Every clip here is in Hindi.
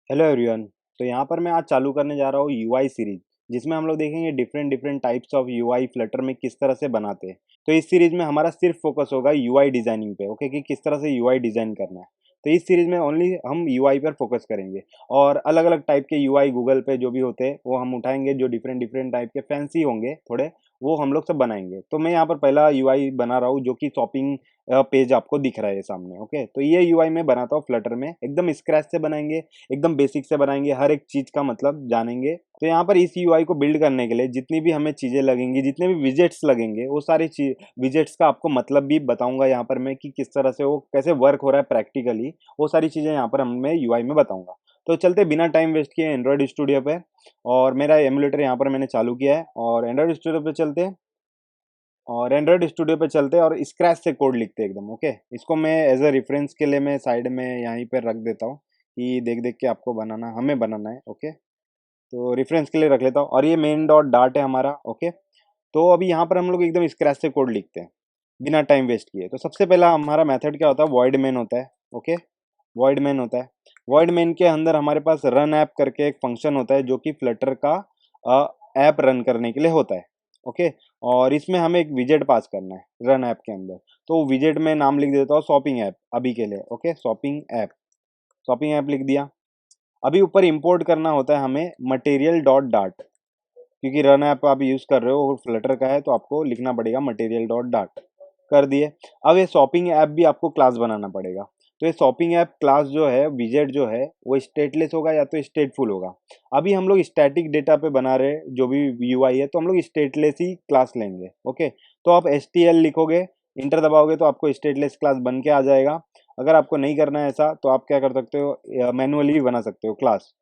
Hello everyone. तो यहाँ पर मैं आज चालू करने जा रहा हूँ यूआई सीरीज, जिसमें हम लोग देखेंगे different different types of UI Flutter में किस तरह से बनाते हैं। तो इस सीरीज में हमारा सिर्फ फोकस होगा यूआई डिजाइनिंग पे, ओके, कि किस तरह से यूआई डिजाइन करना है। तो इस सीरीज में ओनली हम यूआई पर फोकस करेंगे और अलग अलग टाइप के यूआई गूगल पे जो भी होते हैं वो हम उठाएंगे, जो डिफरेंट डिफरेंट टाइप के फैंसी होंगे थोड़े, वो हम लोग सब बनाएंगे। तो मैं यहाँ पर पहला यूआई बना रहा हूँ जो कि शॉपिंग पेज आपको दिख रहा है सामने। ओके, तो ये यूआई मैं बनाता हूँ फ्लटर में, एकदम स्क्रैच से बनाएंगे, एकदम बेसिक से बनाएंगे, हर एक चीज का मतलब जानेंगे। तो यहाँ पर इस यूआई को बिल्ड करने के लिए जितनी भी हमें चीजें लगेंगी, जितने भी विजेट्स लगेंगे, वो सारी विजेट्स का आपको मतलब भी बताऊंगा यहाँ पर मैं, कि किस तरह से वो कैसे वर्क हो रहा है प्रैक्टिकली। वो सारी चीजें यहाँ पर मैं यूआई में बताऊंगा। तो चलते बिना टाइम वेस्ट किए एंड्रॉइड स्टूडियो पे, और मेरा एमुलेटर यहाँ पर मैंने चालू किया है, और एंड्रॉइड स्टूडियो पे चलते हैं, और एंड्रॉइड स्टूडियो पे चलते हैं और स्क्रैच से कोड लिखते हैं एकदम। ओके, इसको मैं एज अ रेफरेंस के लिए मैं साइड में यहीं पर रख देता हूँ कि देख देख के आपको बनाना, हमें बनाना है। ओके, तो रेफरेंस के लिए रख लेता हूँ, और ये मेन डॉट डाट है हमारा। ओके, तो अभी यहाँ पर हम लोग एकदम स्क्रैच से कोड लिखते हैं बिना टाइम वेस्ट किए। तो सबसे पहला हमारा मेथड क्या होता है, वॉइड मेन होता है। ओके, वॉइड मेन होता है। वॉइड मेन के अंदर हमारे पास रन ऐप करके एक फंक्शन होता है जो कि फ्लटर का ऐप रन करने के लिए होता है। ओके, और इसमें हमें एक विजेट पास करना है रन ऐप के अंदर। तो विजेट में नाम लिख देता हूँ शॉपिंग ऐप अभी के लिए। Okay, shopping app, shopping app लिख दिया। अभी ऊपर इंपोर्ट करना होता है हमें मटेरियल डॉट डाट, क्योंकि रन ऐप आप यूज कर रहे हो और फ्लटर का है तो आपको लिखना पड़ेगा मटेरियल डॉट डाट। कर दिए। अब ये शॉपिंग ऐप भी आपको क्लास बनाना पड़ेगा। तो ये शॉपिंग ऐप क्लास जो है, विजेट जो है, वो स्टेटलेस होगा या तो स्टेटफुल होगा। अभी हम लोग स्टैटिक डेटा पे बना रहे हैं जो भी यूआई है, तो हम लोग स्टेटलेस ही क्लास लेंगे। ओके, तो आप एसटीएल लिखोगे, इंटर दबाओगे तो आपको स्टेटलेस क्लास बन के आ जाएगा। अगर आपको नहीं करना है ऐसा तो आप क्या कर सकते हो, मैनुअली भी बना सकते हो class.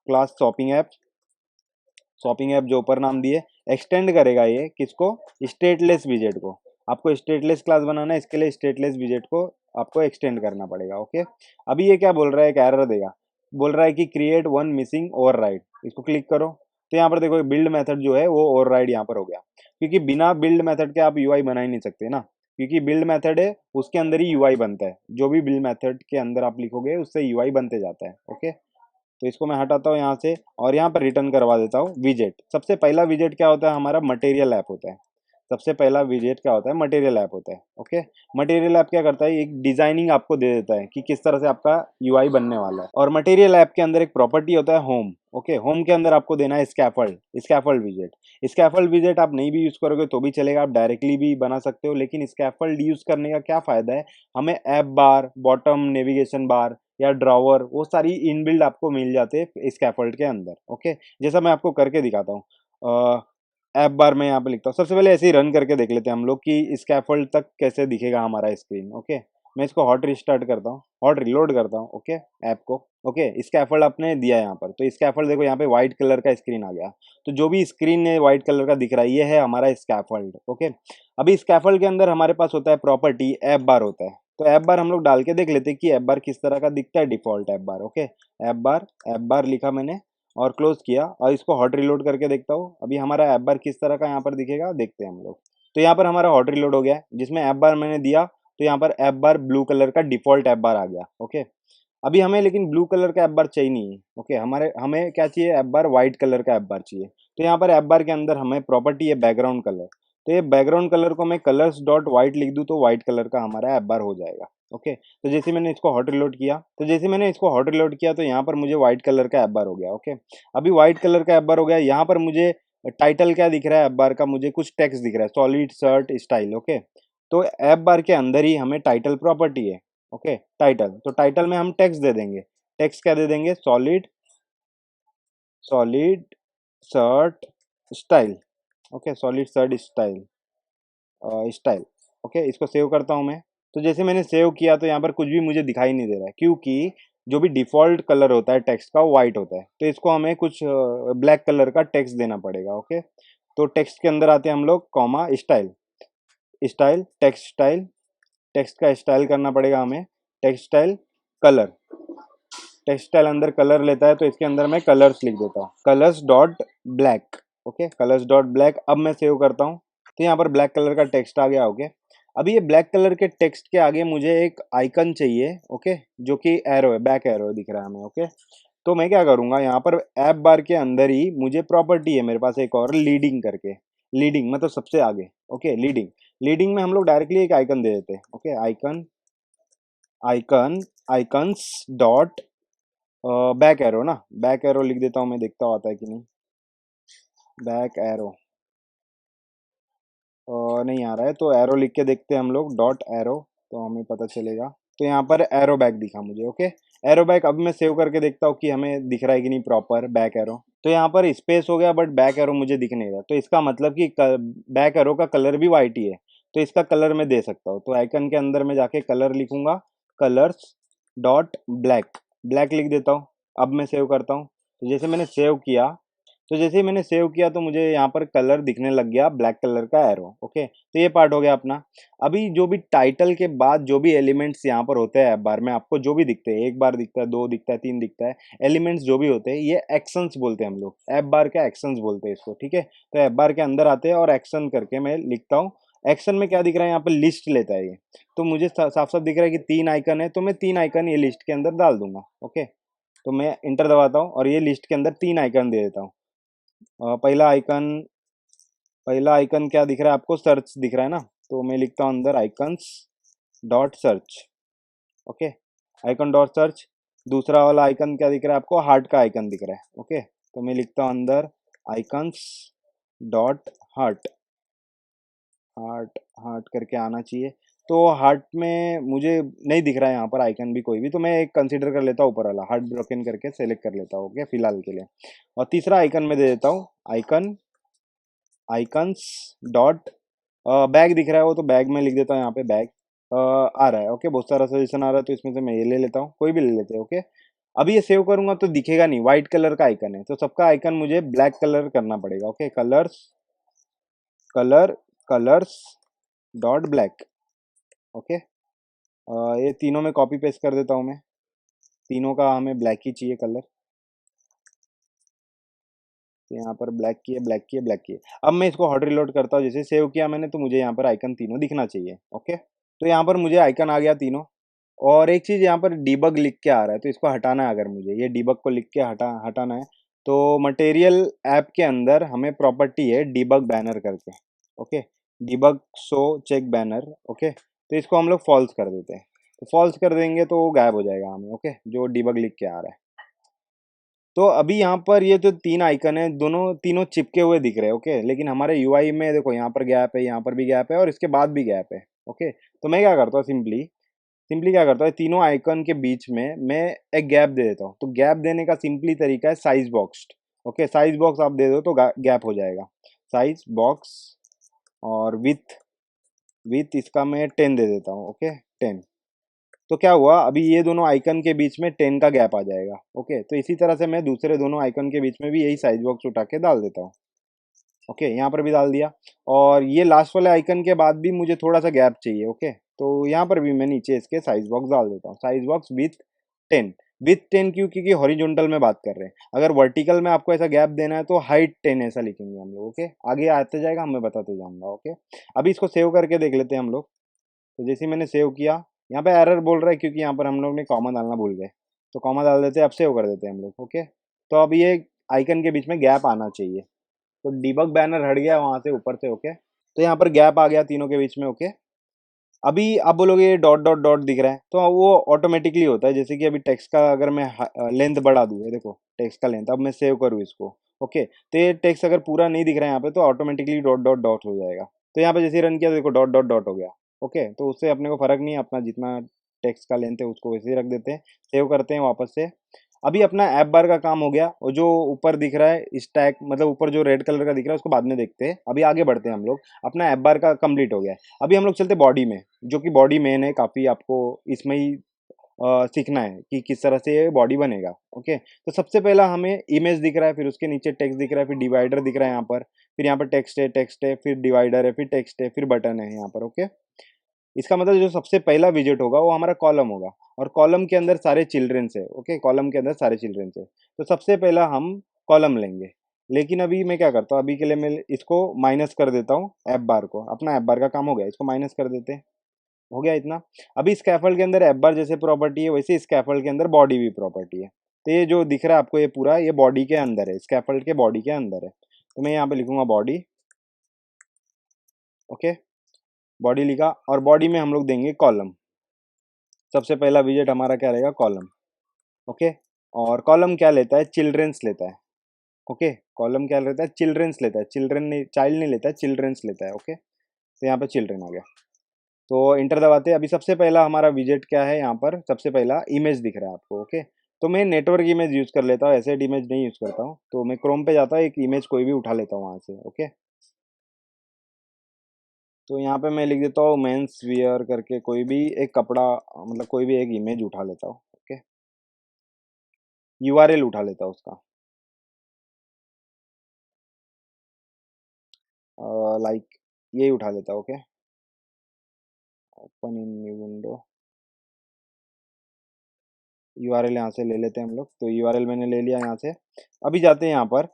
Class shopping app, shopping app जो ऊपर नाम दिए, एक्सटेंड करेगा ये किसको, स्टेटलेस विजेट को। आपको स्टेटलेस क्लास बनाना है, इसके लिए स्टेटलेस विजेट को आपको एक्सटेंड करना पड़ेगा। ओके, अभी ये क्या बोल रहा है, एक एरर देगा, बोल रहा है कि क्रिएट वन मिसिंग ओवरराइड। इसको क्लिक करो तो यहाँ पर देखो बिल्ड मेथड जो है वो ओवरराइड यहाँ पर हो गया, क्योंकि बिना बिल्ड मेथड के आप यूआई बना ही नहीं सकते ना। क्योंकि बिल्ड मेथड है उसके अंदर ही यूआई बनता है, जो भी बिल्ड मेथड के अंदर आप लिखोगे उससे यूआई बनते जाता है। ओके, तो इसको मैं हटाता हूँ यहाँ से, और यहाँ पर रिटर्न करवा देता हूँ विजेट। सबसे पहला विजेट क्या होता है, हमारा मटेरियल ऐप होता है। सबसे पहला विजेट क्या होता है, मटेरियल ऐप होता है। ओके, मटेरियल ऐप क्या करता है, एक डिजाइनिंग आपको दे देता है कि किस तरह से आपका यूआई बनने वाला है। और मटेरियल ऐप के अंदर एक प्रॉपर्टी होता है होम। ओके, होम के अंदर आपको देना है स्कैफोल्ड, स्कैफोल्ड विजेट। स्कैफोल्ड विजेट आप नहीं भी यूज करोगे तो भी चलेगा, आप डायरेक्टली भी बना सकते हो, लेकिन स्कैफोल्ड यूज करने का क्या फायदा है, हमें ऐप बार, बॉटम नेविगेशन बार या ड्रॉवर, वो सारी इनबिल्ड आपको मिल जाते हैं स्कैफोल्ड के अंदर। ओके, जैसा मैं आपको करके दिखाता हूँ। ऐप बार में यहाँ पे लिखता हूँ, सबसे पहले ऐसे ही रन करके देख लेते हैं हम लोग कि स्कैफोल्ड तक कैसे दिखेगा हमारा स्क्रीन। ओके, मैं इसको हॉट रिस्टार्ट करता हूँ, हॉट रिलोड करता हूँ। ओके, ऐप को। ओके, स्कैफोल्ड आपने दिया यहाँ पर, तो स्कैफोल्ड देखो यहाँ पे व्हाइट कलर का स्क्रीन आ गया। तो जो भी स्क्रीन है व्हाइट कलर का दिख रहा है, ये है हमारा स्कैफोल्ड। ओके, अभी स्कैफोल्ड के अंदर हमारे पास होता है प्रॉपर्टी ऐप बार होता है। तो ऐप बार हम लोग डाल के देख लेते हैं कि ऐप बार किस तरह का दिखता है, डिफॉल्ट ऐप बार। ओके, ऐप बार लिखा मैंने और क्लोज किया, और इसको हॉट रिलोड करके देखता हूँ अभी हमारा ऐप बार किस तरह का यहाँ पर दिखेगा, देखते हैं हम लोग। तो यहाँ पर हमारा हॉट रिलोड हो गया है, जिसमें ऐप बार मैंने दिया, तो यहाँ पर ऐप बार ब्लू कलर का डिफॉल्ट ऐप बार आ गया। ओके, अभी हमें लेकिन ब्लू कलर का ऐप बार चाहिए नहीं है। ओके, हमारे हमें क्या चाहिए, ऐप बार व्हाइट कलर का ऐप बार चाहिए। तो यहाँ पर ऐप बार के अंदर हमें प्रॉपर्टी है बैकग्राउंड कलर। तो ये बैकग्राउंड कलर को मैं कलर्स डॉट व्हाइट लिख दूँ तो व्हाइट कलर का हमारा ऐप बार हो जाएगा। ओके, तो जैसे मैंने इसको हॉट रिलोड किया तो यहाँ पर मुझे व्हाइट कलर का ऐप बार हो गया। ओके, अभी व्हाइट कलर का ऐप बार हो गया, यहाँ पर मुझे टाइटल क्या दिख रहा है ऐप बार का, मुझे कुछ टेक्स्ट दिख रहा है, सॉलिड शर्ट स्टाइल। ओके, तो ऐप बार के अंदर ही हमें टाइटल प्रॉपर्टी है। ओके, टाइटल, तो टाइटल में हम टेक्स्ट दे देंगे। टेक्स्ट क्या दे देंगे, solid, solid shirt style. Okay, solid shirt style, style. Okay, इसको सेव करता हूँ मैं। तो जैसे मैंने सेव किया तो यहाँ पर कुछ भी मुझे दिखाई नहीं दे रहा है, क्योंकि जो भी डिफॉल्ट कलर होता है टेक्स्ट का वो वाइट होता है। तो इसको हमें कुछ ब्लैक कलर का टेक्स्ट देना पड़ेगा। ओके, तो टेक्स्ट के अंदर आते हैं हम लोग, comma style, style text style, text का स्टाइल करना पड़ेगा हमें, टेक्स्ट स्टाइल कलर। टेक्सटाइल अंदर कलर लेता है तो इसके अंदर मैं कलर्स लिख देता हूँ, colours dot black. Okay, colours dot black. अब मैं सेव करता हूँ तो यहाँ पर ब्लैक कलर का टेक्स्ट आ गया। ओके, अभी ये ब्लैक कलर के टेक्स्ट के आगे मुझे एक आइकन चाहिए। ओके, जो कि एरो है, बैक एरो दिख रहा है हमें। ओके, तो मैं क्या करूंगा यहाँ पर ऐप बार के अंदर ही मुझे प्रॉपर्टी है मेरे पास एक और लीडिंग करके, लीडिंग मतलब सबसे आगे। ओके, लीडिंग, लीडिंग में हम लोग डायरेक्टली एक आइकन दे देते हैं। Okay, icon, icon, icons dot back arrow ना, बैक एरो लिख देता हूँ मैं, देखता हूँ आता है कि नहीं। बैक एरो नहीं आ रहा है, तो एरो लिख के देखते हैं हम लोग, डॉट एरो, तो हमें पता चलेगा। तो यहाँ पर एरो बैक दिखा मुझे। Okay, arrow back. अब मैं सेव करके देखता हूँ कि हमें दिख रहा है कि नहीं प्रॉपर बैक एरो। तो यहाँ पर स्पेस हो गया बट बैक एरो मुझे दिख नहीं रहा, तो इसका मतलब कि बैक एरो का कलर भी वाइट ही है, तो इसका कलर मैं दे सकता हूँ। तो आइकन के अंदर मैं जाके कलर लिखूंगा, कलर्स डॉट ब्लैक, ब्लैक लिख देता हूँ। अब मैं सेव करता हूँ, तो जैसे मैंने सेव किया, तो जैसे ही मैंने सेव किया तो मुझे यहाँ पर कलर दिखने लग गया, ब्लैक कलर का एरो। ओके, तो ये पार्ट हो गया अपना। अभी जो भी टाइटल के बाद जो भी एलिमेंट्स यहाँ पर होते हैं ऐप बार में, आपको जो भी दिखते हैं, एक बार दिखता है, दो दिखता है, तीन दिखता है, एलिमेंट्स जो भी होते हैं, ये एक्शंस बोलते हैं हम लोग, ऐप बार का एक्शंस बोलते हैं इसको। ठीक है, तो ऐप बार के अंदर आते हैं और एक्शन करके मैं लिखता हूँ। एक्शन में क्या दिख रहा है यहाँ पर, लिस्ट लेता है ये। तो मुझे साफ साफ दिख रहा है कि तीन आइकन है, तो मैं तीन आइकन ये लिस्ट के अंदर डाल दूंगा। ओके, तो मैं इंटर दबाता हूँ और ये लिस्ट के अंदर तीन आइकन दे देता हूँ। पहला आइकन, पहला आइकन क्या दिख रहा है आपको, सर्च दिख रहा है ना, तो मैं लिखता हूँ अंदर icons dot search. Okay, icon dot search. दूसरा वाला आइकन क्या दिख रहा है आपको, हार्ट का आइकन दिख रहा है। ओके, तो मैं लिखता हूँ अंदर icons dot heart, heart, heart करके आना चाहिए। तो हार्ट में मुझे नहीं दिख रहा है यहाँ पर आइकन भी कोई भी, तो मैं एक कंसीडर कर लेता हूँ ऊपर वाला, हार्ट ब्रोकन करके सेलेक्ट कर लेता हूँ। ओके, फिलहाल के लिए। और तीसरा आइकन में दे देता हूँ आइकन, आइकन्स डॉट बैग दिख रहा है वो, तो बैग में लिख देता हूँ यहाँ पे बैग। आ रहा है। ओके, बहुत सारा सजेशन आ रहा है, तो इसमें से मैं ये ले लेता हूँ, कोई भी ले लेते हैं। ओके, अभी ये सेव करूंगा तो दिखेगा नहीं, व्हाइट कलर का आइकन है, तो सबका आइकन मुझे ब्लैक कलर करना पड़ेगा। Okay, colours, colour, colours dot black. Okay, ये तीनों में कॉपी पेस्ट कर देता हूँ मैं, तीनों का हमें ब्लैक ही चाहिए कलर। तो यहाँ पर ब्लैक की है, ब्लैक की है, ब्लैक की है। अब मैं इसको हॉट रिलोड करता हूँ, जैसे सेव किया मैंने, तो मुझे यहाँ पर आइकन तीनों दिखना चाहिए। ओके, तो यहाँ पर मुझे आइकन आ गया तीनों। और एक चीज़ यहाँ पर डिबग लिख के आ रहा है, तो इसको हटाना है। अगर मुझे ये डिबग को लिख के हटाना है, तो मटेरियल ऐप के अंदर हमें प्रॉपर्टी है डिबग बैनर करके। Okay, debug show check banner. Okay, तो इसको हम लोग फॉल्स कर देते हैं, तो फॉल्स कर देंगे तो वो गायब हो जाएगा हमें। ओके, जो डिबग लिख के आ रहा है। तो अभी यहाँ पर ये जो तीन आइकन है, दोनों तीनों चिपके हुए दिख रहे हैं। ओके, लेकिन हमारे यूआई में देखो, यहाँ पर गैप है, यहाँ पर भी गैप है, और इसके बाद भी गैप है। ओके, तो मैं क्या करता हूँ, सिंपली सिंपली क्या करता है, तीनों आइकन के बीच में मैं एक गैप दे देता हूँ। तो गैप देने का सिंपली तरीका है size box. Okay, size box आप दे दो तो गैप हो जाएगा। साइज बॉक्स, और विथ, विथ इसका मैं 10 दे देता हूँ। ओके, 10। तो क्या हुआ, अभी ये दोनों आइकन के बीच में 10 का गैप आ जाएगा। ओके, तो इसी तरह से मैं दूसरे दोनों आइकन के बीच में भी यही साइज बॉक्स उठा के डाल देता हूँ। ओके, यहाँ पर भी डाल दिया। और ये लास्ट वाले आइकन के बाद भी मुझे थोड़ा सा गैप चाहिए। ओके, तो यहाँ पर भी मैं नीचे इसके साइज बॉक्स डाल देता हूँ, साइज बॉक्स विथ 10। विथ 10 क्यों, क्योंकि हॉरिजॉन्टल में बात कर रहे हैं। अगर वर्टिकल में आपको ऐसा गैप देना है तो हाइट 10 ऐसा लिखेंगे हम लोग। ओके, आगे आते जाएगा, मैं बताते जाऊंगा। ओके, अभी इसको सेव करके देख लेते हैं हम लोग। तो जैसे ही मैंने सेव किया, यहाँ पे एरर बोल रहा है क्योंकि यहाँ पर हम लोग ने कॉमा डालना भूल गए, तो कॉमा डाल देते हैं। अब सेव कर देते हैं हम लोग। ओके, तो अब ये आइकन के बीच में गैप आना चाहिए, तो डिबग बैनर हट गया वहां से ऊपर से। ओके, तो यहाँ पर गैप आ गया तीनों के बीच में। ओके, अभी आप बोलोगे ये डॉट डॉट डॉट दिख रहा है, तो वो ऑटोमेटिकली होता है। जैसे कि अभी टेक्स्ट का अगर मैं लेंथ बढ़ा दूँ, ये देखो टेक्स्ट का लेंथ, अब मैं सेव करूँ इसको। ओके, तो ये टेक्स्ट अगर पूरा नहीं दिख रहा है यहाँ पे, तो ऑटोमेटिकली डॉट डॉट डॉट हो जाएगा। तो यहाँ पे जैसे रन किया तो देखो डॉट डॉट डॉट हो गया। ओके, तो उससे अपने को फर्क नहीं है, अपना जितना टेक्स्ट का लेंथ है उसको वैसे ही रख देते हैं, सेव करते हैं वापस से। अभी अपना ऐप बार का काम हो गया, और जो ऊपर दिख रहा है स्टैक, मतलब ऊपर जो रेड कलर का दिख रहा है उसको बाद में देखते हैं, अभी आगे बढ़ते हैं हम लोग। अपना ऐप बार का कंप्लीट हो गया है। अभी हम लोग चलते बॉडी में, जो कि बॉडी मेन है, काफ़ी आपको इसमें ही सीखना है कि किस तरह से ये बॉडी बनेगा। ओके, तो सबसे पहला हमें इमेज दिख रहा है, फिर उसके नीचे टेक्स्ट दिख रहा है, फिर डिवाइडर दिख रहा है यहाँ पर, फिर यहाँ पर टेक्स्ट है, टेक्स्ट है, फिर डिवाइडर है, फिर टेक्स्ट है, फिर बटन है यहाँ पर। ओके, इसका मतलब जो सबसे पहला विजिट होगा वो हमारा कॉलम होगा, और कॉलम के अंदर सारे चिल्ड्रंस है। ओके, कॉलम के अंदर सारे चिल्ड्रंस है, तो सबसे पहला हम कॉलम लेंगे। लेकिन अभी मैं क्या करता हूँ, अभी के लिए मैं इसको माइनस कर देता हूँ, ऐप बार को। अपना ऐप बार का काम हो गया, इसको माइनस कर देते हैं, हो गया इतना। अभी स्कैफोल्ड के अंदर ऐप बार जैसे प्रॉपर्टी है, वैसे स्कैफोल्ड के अंदर बॉडी भी प्रॉपर्टी है। तो ये जो दिख रहा है आपको ये पूरा ये बॉडी के अंदर है, स्कैफोल्ड के बॉडी के अंदर है। तो मैं यहाँ पे लिखूंगा बॉडी। ओके, बॉडी लिखा और बॉडी में हम लोग देंगे कॉलम। सबसे पहला विजेट हमारा क्या रहेगा, कॉलम। ओके, और कॉलम क्या लेता है, चिल्ड्रेंस लेता है। ओके, कॉलम क्या लेता है, चिल्ड्रेंस लेता है, चिल्ड्रन नहीं, चाइल्ड नहीं लेता है, चिल्ड्रेंस लेता है। ओके, तो यहाँ पे चिल्ड्रन आ गया, तो इंटर दबाते हैं। अभी सबसे पहला हमारा विजेट क्या है, यहाँ पर सबसे पहला इमेज दिख रहा है आपको। ओके, तो मैं नेटवर्क इमेज यूज कर लेता हूँ, एसेट इमेज नहीं यूज करता हूँ। तो मैं क्रोम पे जाता हूँ, एक इमेज कोई भी उठा लेता हूँ वहां से। ओके, तो यहाँ पे मैं लिख देता हूँ मेंस वियर करके, कोई भी एक कपड़ा, मतलब कोई भी एक इमेज उठा लेता हूँ। ओके, यूआरएल उठा लेता हूँ उसका, लाइक ये उठा लेता हूँ। Okay, open in new window, URL यहाँ से ले लेते हैं हम लोग। तो यूआरएल मैंने ले लिया यहाँ से। अभी जाते हैं यहाँ पर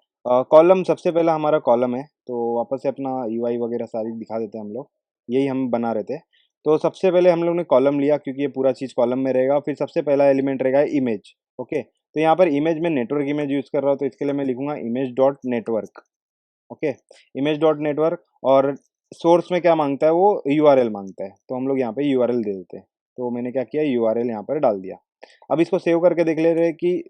कॉलम, सबसे पहला हमारा कॉलम है। तो वापस से अपना यूआई वगैरह सारी दिखा देते हैं हम लोग, यही हम बना रहे थे। तो सबसे पहले हम लोग ने कॉलम लिया, क्योंकि ये पूरा चीज़ कॉलम में रहेगा। फिर सबसे पहला एलिमेंट रहेगा इमेज। ओके, तो यहाँ पर इमेज में नेटवर्क इमेज यूज़ कर रहा हूँ, तो इसके लिए मैं लिखूंगा image dot network. Okay, image dot network, और सोर्स में क्या मांगता है वो, यूआरएल मांगता है। तो हम लोग यहाँ पे यूआरएल दे देते हैं। तो मैंने क्या किया, यूआरएल यहाँ पर डाल दिया। अब इसको सेव करके देख ले रहे हैं कि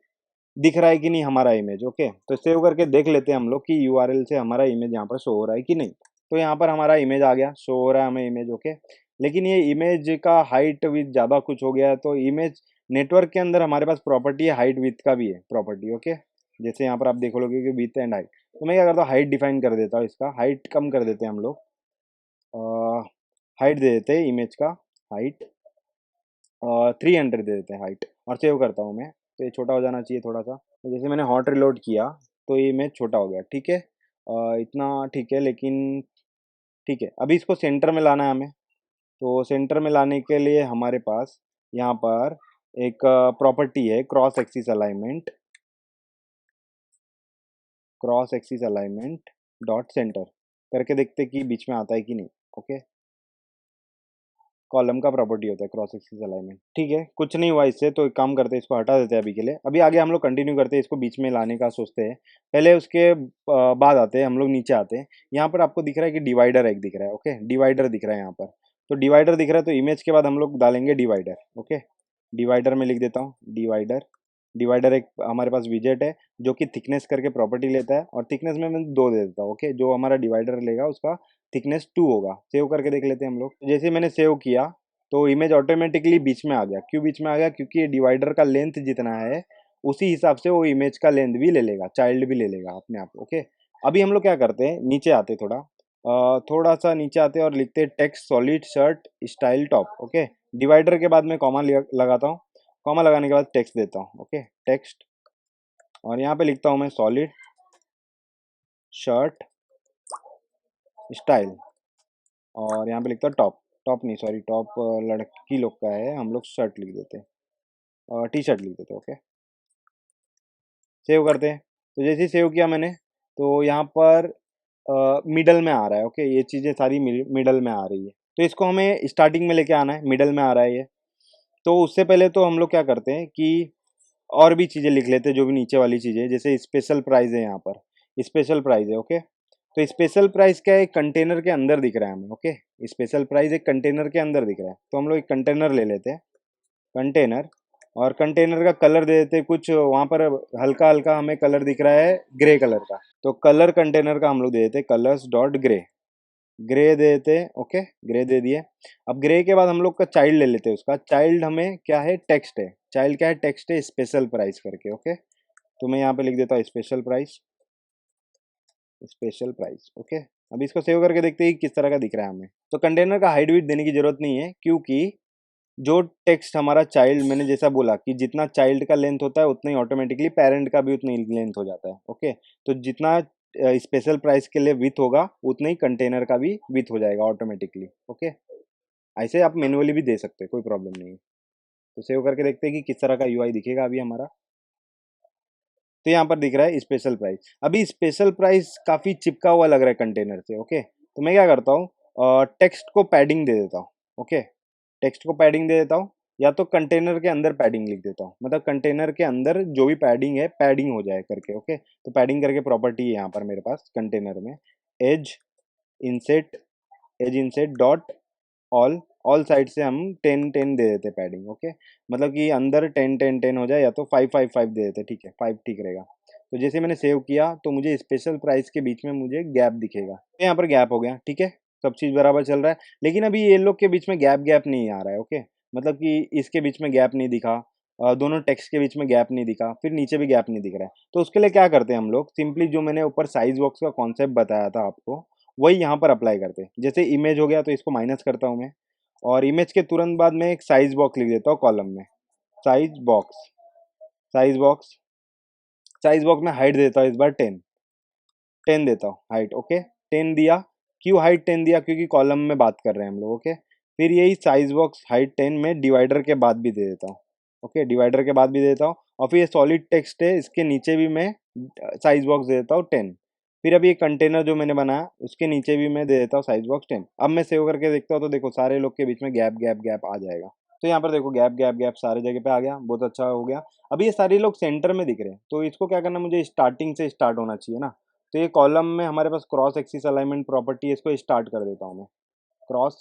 दिख रहा है कि नहीं हमारा इमेज। ओके, तो सेव करके देख लेते हैं हम लोग कि यूआरएल से हमारा इमेज यहाँ पर शो हो रहा है कि नहीं। तो यहाँ पर हमारा इमेज आ गया, शो हो रहा है हमें इमेज। ओके, लेकिन ये इमेज का हाइट विथ ज़्यादा कुछ हो गया है। तो इमेज नेटवर्क के अंदर हमारे पास प्रॉपर्टी है, हाइट विथ का भी है प्रॉपर्टी। ओके, जैसे यहाँ पर आप देख लोगे कि विथ एंड हाइट। तो मैं क्या करता हूँ, हाइट डिफाइन कर देता हूँ, इसका हाइट कम कर देते हैं हम लोग। हाइट दे देते हैं इमेज का, हाइट 300 दे देते हैं हाइट, और सेव करता हूँ मैं। तो ये छोटा हो जाना चाहिए थोड़ा सा। तो जैसे मैंने हॉट रिलोड किया तो ये इमेज छोटा हो गया। ठीक है, इतना ठीक है, लेकिन ठीक है। अभी इसको सेंटर में लाना है हमें। तो सेंटर में लाने के लिए हमारे पास यहाँ पर एक प्रॉपर्टी है, cross axis alignment, cross axis alignment dot centre करके देखते कि बीच में आता है कि नहीं। ओके, कॉलम का प्रॉपर्टी होता है क्रॉस एक्सिस अलाइनमेंट। ठीक है, कुछ नहीं हुआ इससे, तो एक काम करते हैं, इसको हटा देते हैं अभी के लिए। अभी आगे हम लोग कंटिन्यू करते हैं, इसको बीच में लाने का सोचते हैं पहले। उसके बाद आते हैं हम लोग, नीचे आते हैं। यहाँ पर आपको दिख रहा है कि डिवाइडर एक दिख रहा है। ओके, डिवाइडर दिख रहा है यहाँ पर। तो डिवाइडर दिख रहा है, तो इमेज के बाद हम लोग डालेंगे डिवाइडर। ओके, डिवाइडर में लिख देता हूँ डिवाइडर। डिवाइडर एक हमारे पास विजेट है जो कि थिकनेस करके प्रॉपर्टी लेता है, और थिकनेस में मैं 2 दे देता हूँ। ओके, जो हमारा डिवाइडर लेगा उसका थिकनेस 2 होगा। सेव करके देख लेते हैं हम लोग। जैसे मैंने सेव किया तो इमेज ऑटोमेटिकली बीच में आ गया। क्यों बीच में आ गया, क्योंकि ये डिवाइडर का लेंथ जितना है उसी हिसाब से वो इमेज का लेंथ भी ले लेगा, चाइल्ड भी ले लेगा अपने आप। ओके, अभी हम लोग क्या करते हैं, नीचे आते थोड़ा, थोड़ा सा नीचे आते हैं और लिखते हैं text solid shirt style top. Okay, divider के बाद में कॉमा लगाता हूँ, कॉमा लगाने के बाद टेक्स्ट देता हूँ। ओके, टेक्स्ट, और यहाँ पे लिखता हूँ मैं सॉलिड शर्ट स्टाइल, और यहाँ पे लिखता हूँ टॉप, टॉप नहीं सॉरी, टॉप लड़की लोग का है, हम लोग शर्ट लिख देते हैं, टी शर्ट लिख देते हैं। ओके, सेव करते हैं। तो जैसे ही सेव किया मैंने, तो यहाँ पर मिडल में आ रहा है। ओके, ये चीज़ें सारी मिडल में आ रही है। तो इसको हमें स्टार्टिंग में लेके आना है, मिडल में आ रहा है ये। तो उससे पहले तो हम लोग क्या करते हैं कि और भी चीज़ें लिख लेते हैं, जो भी नीचे वाली चीज़ें, जैसे स्पेशल प्राइस है यहाँ पर, स्पेशल प्राइस है। ओके, तो स्पेशल प्राइस क्या है, एक कंटेनर के अंदर दिख रहा है हमें। ओके, स्पेशल प्राइस एक कंटेनर के अंदर दिख रहा है, तो हम लोग एक कंटेनर ले लेते हैं, कंटेनर, और कंटेनर का कलर दे देते हैं कुछ वहाँ पर, हल्का हल्का हमें कलर दिख रहा है ग्रे कलर का। तो कलर कंटेनर का हम लोग दे देते हैं कलर्स डॉट ग्रे, ग्रे दे देते हैं। ओके, ग्रे दे दिए। अब ग्रे के बाद हम लोग का चाइल्ड ले लेते हैं, उसका चाइल्ड हमें क्या है, टेक्स्ट है। चाइल्ड क्या है, टेक्स्ट है, स्पेशल प्राइस करके। ओके, तो मैं यहाँ पे लिख देता हूँ special price, special price. Okay, अभी इसको सेव करके देखते हैं कि किस तरह का दिख रहा है हमें। तो कंटेनर का हाइट विड्थ देने की जरूरत नहीं है, क्योंकि जो टेक्स्ट हमारा चाइल्ड, मैंने जैसा बोला कि जितना चाइल्ड का लेंथ होता है उतना ही ऑटोमेटिकली पेरेंट का भी उतना ही लेंथ हो जाता है। ओके, तो जितना स्पेशल प्राइस के लिए विथ होगा उतना ही कंटेनर का भी विथ हो जाएगा ऑटोमेटिकली। ओके, ऐसे आप मैनुअली भी दे सकते हैं, कोई प्रॉब्लम नहीं है। तो सेव करके देखते हैं कि किस तरह का यूआई दिखेगा अभी हमारा। तो यहाँ पर दिख रहा है स्पेशल प्राइस। अभी स्पेशल प्राइस काफ़ी चिपका हुआ लग रहा है कंटेनर से। ओके, तो मैं क्या करता हूँ, टेक्स्ट को पैडिंग दे देता हूँ। ओके, टेक्स्ट को पैडिंग दे देता हूँ, या तो कंटेनर के अंदर पैडिंग लिख देता हूँ, मतलब कंटेनर के अंदर जो भी पैडिंग है पैडिंग हो जाए करके। ओके, तो पैडिंग करके प्रॉपर्टी है यहाँ पर मेरे पास कंटेनर में, as inset, as inset dot all, all side से हम 10 10 दे देते पैडिंग। ओके, मतलब कि अंदर 10 10 10 हो जाए, या तो 5 5 5 दे देते, ठीक है 5 ठीक रहेगा। तो जैसे मैंने सेव किया तो मुझे स्पेशल प्राइस के बीच में मुझे गैप दिखेगा, तो यहाँ पर गैप हो गया, ठीक है, सब चीज़ बराबर चल रहा है। लेकिन अभी ये लोग के बीच में गैप गैप नहीं आ रहा है। ओके, मतलब कि इसके बीच में गैप नहीं दिखा, दोनों टेक्स्ट के बीच में गैप नहीं दिखा, फिर नीचे भी गैप नहीं दिख रहा है। तो उसके लिए क्या करते हैं हम लोग, सिंपली जो मैंने ऊपर साइज बॉक्स का कॉन्सेप्ट बताया था आपको, वही यहाँ पर अप्लाई करते हैं। जैसे इमेज हो गया तो इसको माइनस करता हूँ मैं, और इमेज के तुरंत बाद में एक साइज बॉक्स लिख देता हूँ कॉलम में, size box, size box, size box में हाइट देता हूँ इस बार 10 देता हूँ हाइट। ओके, 10 दिया, क्यों हाइट 10 दिया, क्योंकि कॉलम में बात कर रहे हैं हम लोग। ओके, फिर यही साइज बॉक्स हाइट 10 में डिवाइडर के बाद भी दे देता हूँ। ओके, डिवाइडर के बाद भी दे देता हूँ, और फिर ये सॉलिड टेक्स्ट है इसके नीचे भी मैं साइज बॉक्स दे देता हूँ 10। फिर अभी ये कंटेनर जो मैंने बनाया उसके नीचे भी मैं दे देता हूँ साइज बॉक्स 10। अब मैं सेव करके देखता हूँ तो देखो सारे लोग के बीच में गैप गैप गैप आ जाएगा। तो यहाँ पर देखो गैप गैप गैप सारे जगह पे आ गया, बहुत अच्छा हो गया। अभी ये सारे लोग सेंटर में दिख रहे हैं, तो इसको क्या करना, मुझे स्टार्टिंग से स्टार्ट होना चाहिए ना। तो ये कॉलम में हमारे पास क्रॉस एक्सिस अलाइनमेंट प्रॉपर्टी है, इसको स्टार्ट कर देता हूँ मैं, cross,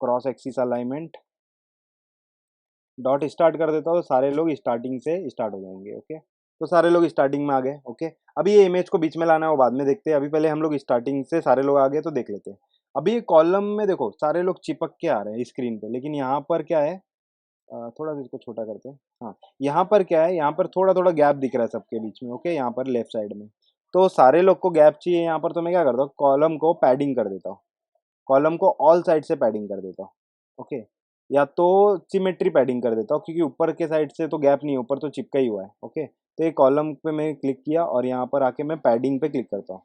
cross axis alignment dot start कर देता हूँ, तो सारे लोग स्टार्टिंग से स्टार्ट हो जाएंगे। ओके, तो सारे लोग स्टार्टिंग में आ गए। ओके, अभी ये इमेज को बीच में लाना है वो बाद में देखते हैं, अभी पहले हम लोग स्टार्टिंग से सारे लोग आ गए तो देख लेते हैं। अभी ये कॉलम में देखो सारे लोग चिपक के आ रहे हैं स्क्रीन पे, लेकिन यहाँ पर क्या है, थोड़ा सा इसको छोटा करते हैं। हाँ, यहाँ पर क्या है, यहाँ पर थोड़ा थोड़ा गैप दिख रहा है सबके बीच में। ओके, यहाँ पर लेफ्ट साइड में, तो सारे लोग को गैप चाहिए यहाँ पर, तो मैं क्या करता हूँ, कॉलम को पैडिंग कर देता हूँ, कॉलम को ऑल साइड से पैडिंग कर देता हूँ। ओके, या तो सिमेट्री पैडिंग कर देता हूँ, क्योंकि ऊपर के साइड से तो गैप नहीं है, ऊपर तो चिपका ही हुआ है। ओके, तो ये कॉलम पे मैं क्लिक किया और यहाँ पर आके मैं पैडिंग पे क्लिक करता हूँ,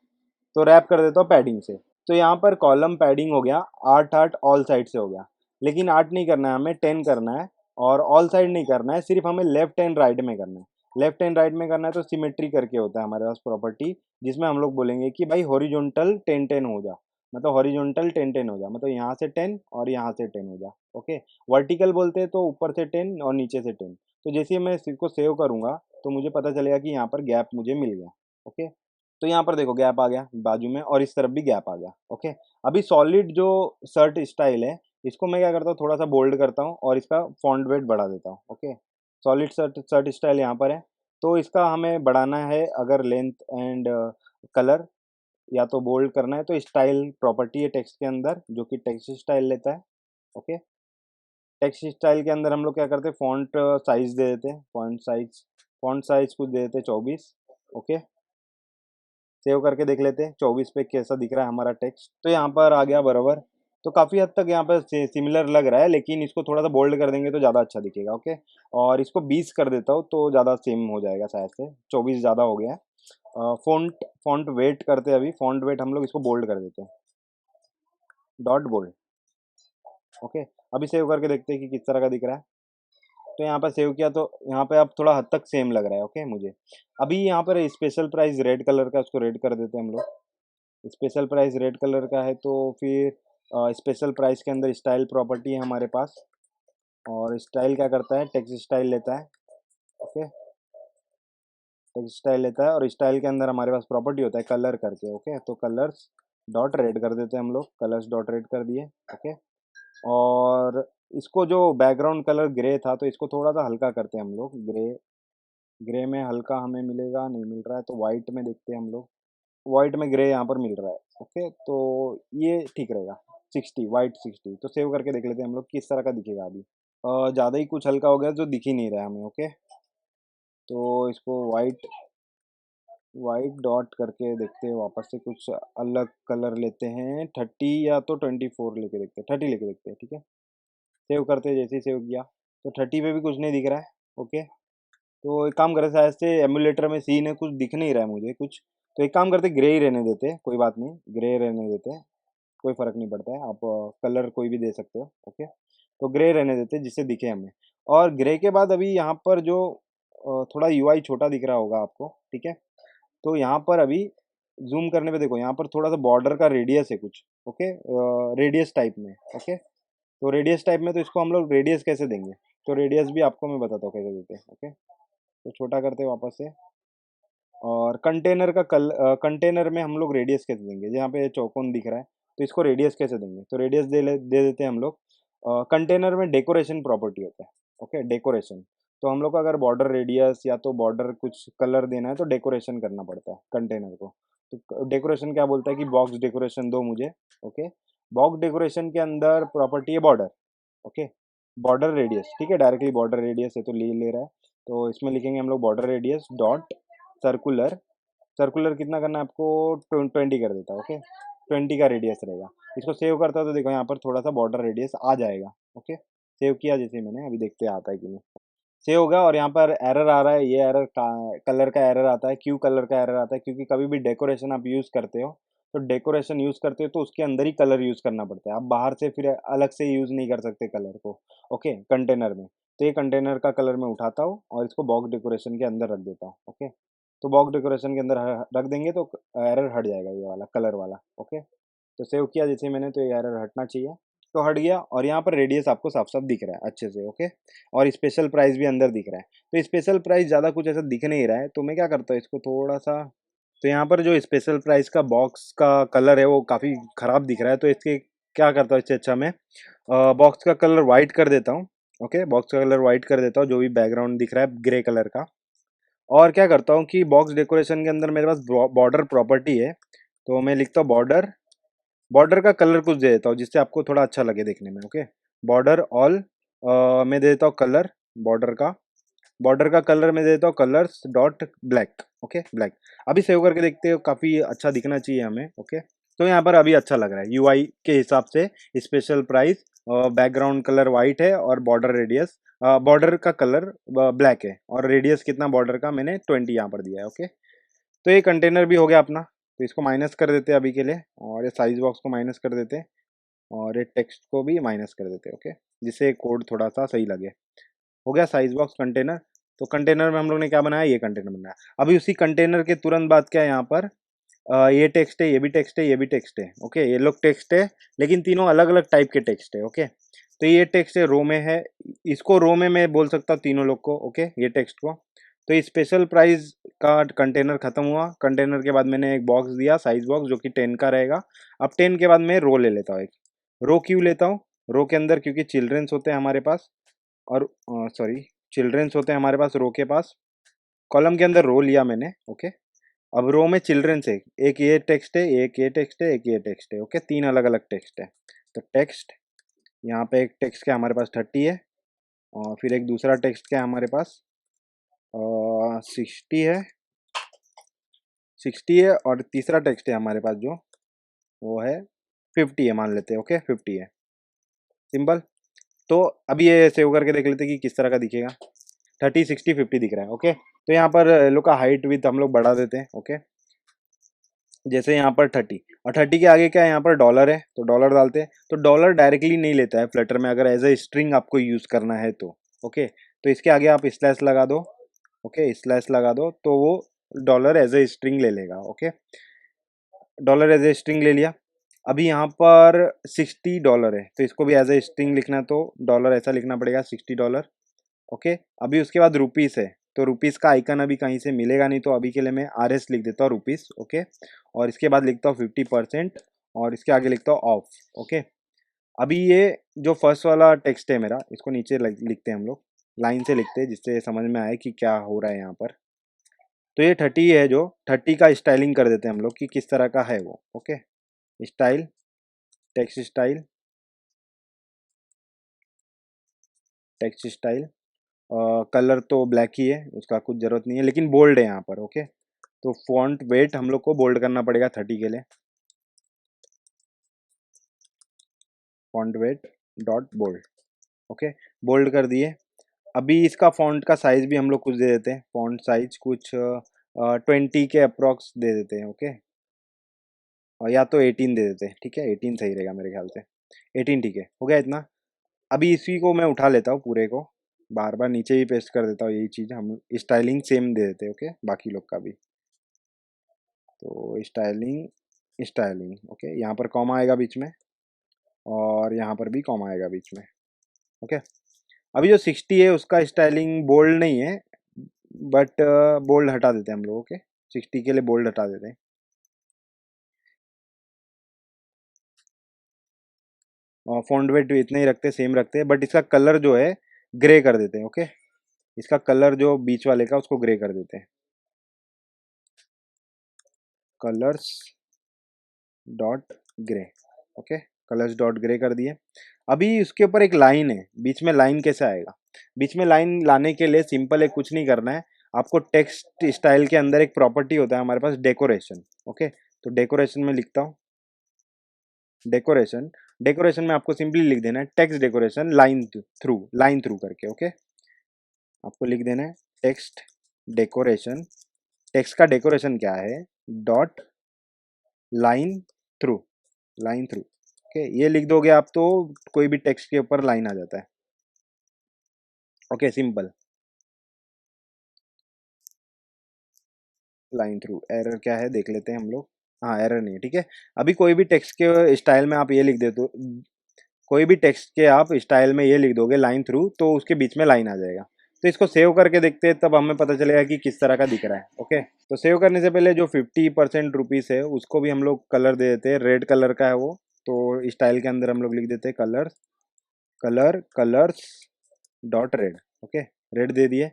तो रैप कर देता हूँ पैडिंग से। तो यहाँ पर कॉलम पैडिंग हो गया, 8 8 ऑल साइड से हो गया। लेकिन 8 नहीं करना है हमें, 10 करना है, और ऑल साइड नहीं करना है, सिर्फ हमें लेफ्ट एंड राइट में करना है। लेफ्ट एंड राइट में करना है तो सिमेट्री करके होता है हमारे पास प्रॉपर्टी, जिसमें हम लोग बोलेंगे कि भाई हॉरिजॉन्टल 10 10 हो जा, मतलब हॉरिजॉन्टल 10 10 हो जा, मतलब यहाँ से 10 और यहाँ से 10 हो जा। ओके, वर्टिकल बोलते हैं तो ऊपर से 10 और नीचे से 10। तो जैसे ही मैं इसको सेव करूँगा तो मुझे पता चलेगा कि यहाँ पर गैप मुझे मिल गया। ओके, तो यहाँ पर देखो गैप आ गया बाजू में, और इस तरफ भी गैप आ गया। ओके, अभी सॉलिड जो शर्ट स्टाइल है, इसको मैं क्या करता हूँ, थोड़ा सा बोल्ड करता हूँ और इसका फॉन्ट वेट बढ़ा देता हूँ। Okay, solid shirt shirt style यहाँ पर है, तो इसका हमें बढ़ाना है अगर लेंथ एंड कलर, या तो बोल्ड करना है तो स्टाइल प्रॉपर्टी है टेक्स्ट के अंदर जो कि टेक्स्ट स्टाइल लेता है। ओके, टेक्स्ट स्टाइल के अंदर हम लोग क्या करते हैं, फॉन्ट साइज दे देते हैं, फॉन्ट साइज कुछ दे देते हैं 24। ओके, सेव करके देख लेते हैं 24 पे कैसा दिख रहा है हमारा टेक्स्ट, तो यहाँ पर आ गया बराबर। तो काफ़ी हद तक यहाँ पर सिमिलर लग रहा है, लेकिन इसको थोड़ा सा बोल्ड कर देंगे तो ज़्यादा अच्छा दिखेगा। ओके, और इसको 20 कर देता हूँ तो ज़्यादा सेम हो जाएगा, शायद से 24 ज़्यादा हो गया है। फॉन्ट फॉन्ट वेट करते हैं, अभी फॉन्ट वेट हम लोग इसको बोल्ड कर देते हैं, डॉट बोल्ड। ओके, अभी सेव करके देखते हैं कि किस तरह का दिख रहा है। तो यहाँ पर सेव किया तो यहाँ पे अब थोड़ा हद तक सेम लग रहा है। ओके, मुझे अभी यहाँ पर स्पेशल प्राइस रेड कलर का, उसको रेड कर देते हैं हम लोग। स्पेशल प्राइस रेड कलर का है, तो फिर स्पेशल प्राइस के अंदर स्टाइल प्रॉपर्टी है हमारे पास, और स्टाइल क्या करता है, टेक्स्ट स्टाइल लेता है। ओके, टेक्स्ट स्टाइल लेता है, और स्टाइल के अंदर हमारे पास प्रॉपर्टी होता है कलर करके। ओके, तो कलर्स डॉट रेड कर देते हैं हम लोग, कलर्स डॉट रेड कर दिए। ओके, और इसको जो बैकग्राउंड कलर ग्रे था तो इसको थोड़ा सा हल्का करते हैं हम लोग, ग्रे, ग्रे में हल्का हमें मिलेगा, नहीं मिल रहा है तो वाइट में देखते हैं हम लोग, वाइट में ग्रे यहाँ पर मिल रहा है। ओके, तो ये ठीक रहेगा, 60 वाइट 60। तो सेव करके देख लेते हैं हम लोग किस तरह का दिखेगा अभी। ज़्यादा ही कुछ हल्का हो गया जो दिख ही नहीं रहा है हमें। ओके, तो इसको वाइट, वाइट डॉट करके देखते हैं, वापस से कुछ अलग कलर लेते हैं, 30 या तो 24 लेके देखते हैं, 30 लेके देखते हैं, ठीक है। सेव करते हैं, जैसे ही सेव किया तो 30 पे भी कुछ नहीं दिख रहा है। ओके, तो एक काम करें, शायद से एमुलेटर में सीन है, कुछ दिख नहीं रहा है मुझे कुछ, तो एक काम करते ग्रे ही रहने देते हैं, कोई बात नहीं, ग्रे रहने देते हैं, कोई फ़र्क नहीं पड़ता है, आप कलर कोई भी दे सकते हो। ओके, तो ग्रे रहने देते हैं जिससे दिखे हमें। और ग्रे के बाद अभी यहाँ पर जो थोड़ा यूआई छोटा दिख रहा होगा आपको, ठीक है, तो यहाँ पर अभी जूम करने पे देखो यहाँ पर थोड़ा सा बॉर्डर का रेडियस है कुछ। ओके, रेडियस टाइप में। ओके, तो रेडियस टाइप में तो इसको हम लोग रेडियस कैसे देंगे, तो रेडियस भी आपको मैं बताता हूँ कैसे देते हैं। ओके, तो छोटा करते हैं वापस से। और कंटेनर में हम लोग रेडियस कैसे देंगे, जहाँ पे चौकोन दिख रहा है तो इसको रेडियस कैसे देंगे, तो रेडियस दे देते हैं हम लोग। कंटेनर में डेकोरेशन प्रॉपर्टी होता है। Okay, decoration. तो हम लोग को अगर बॉर्डर रेडियस या तो बॉर्डर कुछ कलर देना है तो डेकोरेशन करना पड़ता है कंटेनर को। तो डेकोरेशन क्या बोलता है कि बॉक्स डेकोरेशन दो मुझे। ओके, बॉक्स डेकोरेशन के अंदर प्रॉपर्टी है बॉर्डर। ओके, बॉर्डर रेडियस, ठीक है, डायरेक्टली बॉर्डर रेडियस है तो ले रहा है। तो इसमें लिखेंगे हम लोग border radius dot circular. Circular कितना करना है आपको, 20 कर देता है। ओके, 20 का रेडियस रहेगा। इसको सेव करता है तो देखो यहाँ पर थोड़ा सा बॉर्डर रेडियस आ जाएगा। ओके, सेव किया जैसे मैंने, अभी देखते हैं आता है कि नहीं। सेव होगा और यहाँ पर एरर आ रहा है, ये एरर का कलर का एरर आता है। क्यों कलर का एरर आता है, क्योंकि कभी भी डेकोरेशन आप यूज़ करते हो, तो डेकोरेशन यूज़ करते हो तो उसके अंदर ही कलर यूज़ करना पड़ता है। आप बाहर से फिर अलग से यूज़ नहीं कर सकते कलर को। ओके, कंटेनर में। तो ये कंटेनर का कलर मैं उठाता हूँ और इसको बॉक्स डेकोरेशन के अंदर रख देता हूँ। ओके, तो बॉक्स डेकोरेशन के अंदर रख देंगे तो एरर हट जाएगा, ये वाला कलर वाला। ओके, तो सेव किया जैसे मैंने, तो ये एरर हटना चाहिए। तो हट गया और यहाँ पर रेडियस आपको साफ साफ दिख रहा है अच्छे से। ओके, और स्पेशल प्राइस भी अंदर दिख रहा है। तो स्पेशल प्राइस ज़्यादा कुछ ऐसा दिख नहीं रहा है, तो मैं क्या करता हूँ इसको थोड़ा सा, तो यहाँ पर जो स्पेशल प्राइस का बॉक्स का कलर है वो काफ़ी ख़राब दिख रहा है, तो इसके क्या करता हूँ, इससे अच्छा मैं बॉक्स का कलर वाइट कर देता हूँ। ओके, बॉक्स का कलर वाइट कर देता हूँ, जो भी बैकग्राउंड दिख रहा है ग्रे कलर का। और क्या करता हूँ कि बॉक्स डेकोरेशन के अंदर मेरे पास बॉर्डर प्रॉपर्टी है, तो मैं लिखता हूँ बॉर्डर। बॉर्डर का कलर कुछ दे देता हूँ जिससे आपको थोड़ा अच्छा लगे देखने में। ओके, बॉर्डर ऑल मैं दे देता हूँ कलर बॉर्डर का। बॉर्डर का कलर मैं दे देता हूँ colours dot black. Okay, black. अभी सेव करके देखते हो, काफ़ी अच्छा दिखना चाहिए हमें। ओके, तो यहाँ पर अभी अच्छा लग रहा है यूआई के हिसाब से। Special price, background colour white है और बॉर्डर रेडियस, बॉर्डर का कलर ब्लैक है और रेडियस कितना बॉर्डर का मैंने 20 यहाँ पर दिया है। ओके, तो ये कंटेनर भी हो गया अपना। तो इसको माइनस कर देते हैं अभी के लिए, और ये साइज बॉक्स को माइनस कर देते हैं, और ये टेक्स्ट को भी माइनस कर देते हैं। ओके, जिससे कोड थोड़ा सा सही लगे। हो गया साइज बॉक्स कंटेनर। तो कंटेनर में हम लोग ने क्या बनाया, ये कंटेनर बनाया। अभी उसी कंटेनर के तुरंत बाद क्या है यहाँ पर, ये टेक्स्ट है, ये भी टेक्स्ट है, ये भी टेक्स्ट है। ओके, ये लोग टेक्स्ट है, लेकिन तीनों अलग अलग टाइप के टेक्स्ट है। ओके, तो ये टेक्स्ट है रो में है, इसको रो में मैं बोल सकता हूँ तीनों लोग को। ओके, ये टेक्स्ट को। तो ये स्पेशल प्राइस का कंटेनर खत्म हुआ। कंटेनर के बाद मैंने एक बॉक्स दिया, साइज बॉक्स, जो कि 10 का रहेगा। अब 10 के बाद मैं रो ले लेता हूँ एक। रो क्यों लेता हूँ, रो के अंदर क्योंकि चिल्ड्रेंस होते हैं हमारे पास, और सॉरी, चिल्ड्रेंस होते हैं हमारे पास रो के पास। कॉलम के अंदर रो लिया मैंने। ओके, अब रो में चिल्ड्रेंस है, एक ये टेक्स्ट है, एक ये टेक्स्ट है, एक ये टेक्स्ट है। ओके, तीन अलग अलग टेक्स्ट है। तो टेक्स्ट, यहाँ पे एक टेक्स्ट क्या हमारे पास 30 है, और फिर एक दूसरा टेक्स्ट क्या हमारे पास 60 है, 60 है, और तीसरा टेक्स्ट है हमारे पास जो वो है 50 है, मान लेते हैं। ओके, 50 है, सिंपल। तो अभी ये सेव करके देख लेते हैं कि किस तरह का दिखेगा। 30, 60, 50 दिख रहा है। ओके, तो यहाँ पर लोग का हाइट विथ हम लोग बढ़ा देते हैं। ओके, जैसे यहाँ पर 30, और 30 के आगे क्या है, यहाँ पर डॉलर है, तो डॉलर डालते हैं। तो डॉलर डायरेक्टली नहीं लेता है फ्लटर में, अगर एज ए स्ट्रिंग आपको यूज़ करना है तो। ओके, तो इसके आगे आप स्लैश लगा दो। ओके, स्लैश लगा दो तो वो डॉलर एज ए स्ट्रिंग ले लेगा। Okay, dollar as a string ले लिया। अभी यहाँ पर $60 है, तो इसको भी एज ए स्ट्रिंग लिखना है, तो डॉलर ऐसा लिखना पड़ेगा, $60। ओके, अभी उसके बाद रुपीस है, तो रुपीस का आइकन अभी कहीं से मिलेगा नहीं, तो अभी के लिए मैं RS लिख देता हूँ, रुपीस। ओके, और इसके बाद लिखता हूँ 50%, और इसके आगे लिखता हूँ ऑफ। ओके, अभी ये जो फर्स्ट वाला टेक्स्ट है मेरा, इसको नीचे लिखते हैं हम लोग, लाइन से लिखते हैं जिससे समझ में आए कि क्या हो रहा है यहाँ पर। तो ये 30 है, जो 30 का स्टाइलिंग कर देते हैं हम लोग कि किस तरह का है वो। Okay, style, text style, text style, colour तो ब्लैक ही है, उसका कुछ ज़रूरत नहीं है, लेकिन बोल्ड है यहाँ पर। ओके, तो फॉन्ट वेट हम लोग को बोल्ड करना पड़ेगा 30 के लिए। Font weight dot bold. Okay, bold कर दिए। अभी इसका फॉन्ट का साइज भी हम लोग कुछ दे देते हैं, फॉन्ट साइज कुछ 20 के अप्रॉक्स दे देते हैं। ओके, और या तो 18 दे देते हैं, ठीक है, 18 सही रहेगा मेरे ख्याल से। 18 ठीक है, हो गया इतना। अभी इसी को मैं उठा लेता हूँ पूरे को, बार बार नीचे ही पेस्ट कर देता हूँ, यही चीज़ हम स्टाइलिंग सेम दे देते हैं। ओके, बाकी लोग का भी। तो स्टाइलिंग, स्टाइलिंग। ओके, यहाँ पर कॉमा आएगा बीच में, और यहाँ पर भी कॉमा आएगा बीच में। ओके, अभी जो 60 है उसका स्टाइलिंग बोल्ड नहीं है, बट बोल्ड हटा देते हैं हम लोग। ओके, 60 के लिए बोल्ड हटा देते हैं। फॉन्ट वेट इतना ही रखते हैं, सेम रखते हैं, बट इसका कलर जो है ग्रे कर देते हैं। ओके, इसका कलर जो बीच वाले का उसको ग्रे कर देते हैं। Colours dot grey. Okay, colours dot grey कर दिए। अभी उसके ऊपर एक लाइन है, बीच में लाइन कैसे आएगा? बीच में लाइन लाने के लिए सिंपल है, कुछ नहीं करना है आपको। टेक्स्ट स्टाइल के अंदर एक प्रॉपर्टी होता है हमारे पास, डेकोरेशन। ओके, तो डेकोरेशन में लिखता हूँ, डेकोरेशन। डेकोरेशन में आपको सिंपली लिख देना है टेक्स्ट डेकोरेशन लाइन थ्रू करके। ओके, आपको लिख देना है टेक्स्ट डेकोरेशन। टेक्स्ट का डेकोरेशन क्या है? Dot line through, line through. Okay, ये लिख दोगे आप तो कोई भी टेक्स्ट के ऊपर लाइन आ जाता है। Okay, simple. Line through, error क्या है देख लेते हैं हम लोग। हाँ, एरर नहीं है, ठीक है। अभी कोई भी टेक्स्ट के स्टाइल में आप ये लिख दे तो, कोई भी टेक्स्ट के आप स्टाइल में ये लिख दोगे लाइन थ्रू, तो उसके बीच में लाइन आ जाएगा। तो इसको सेव करके देखते हैं, तब हमें पता चलेगा कि किस तरह का दिख रहा है। ओके, तो सेव करने से पहले जो 50% रुपीस है उसको भी हम लोग कलर दे देते हैं, रेड कलर का है वो। तो स्टाइल के अंदर हम लोग लिख देते हैं colours dot red. Okay, red दे दिए।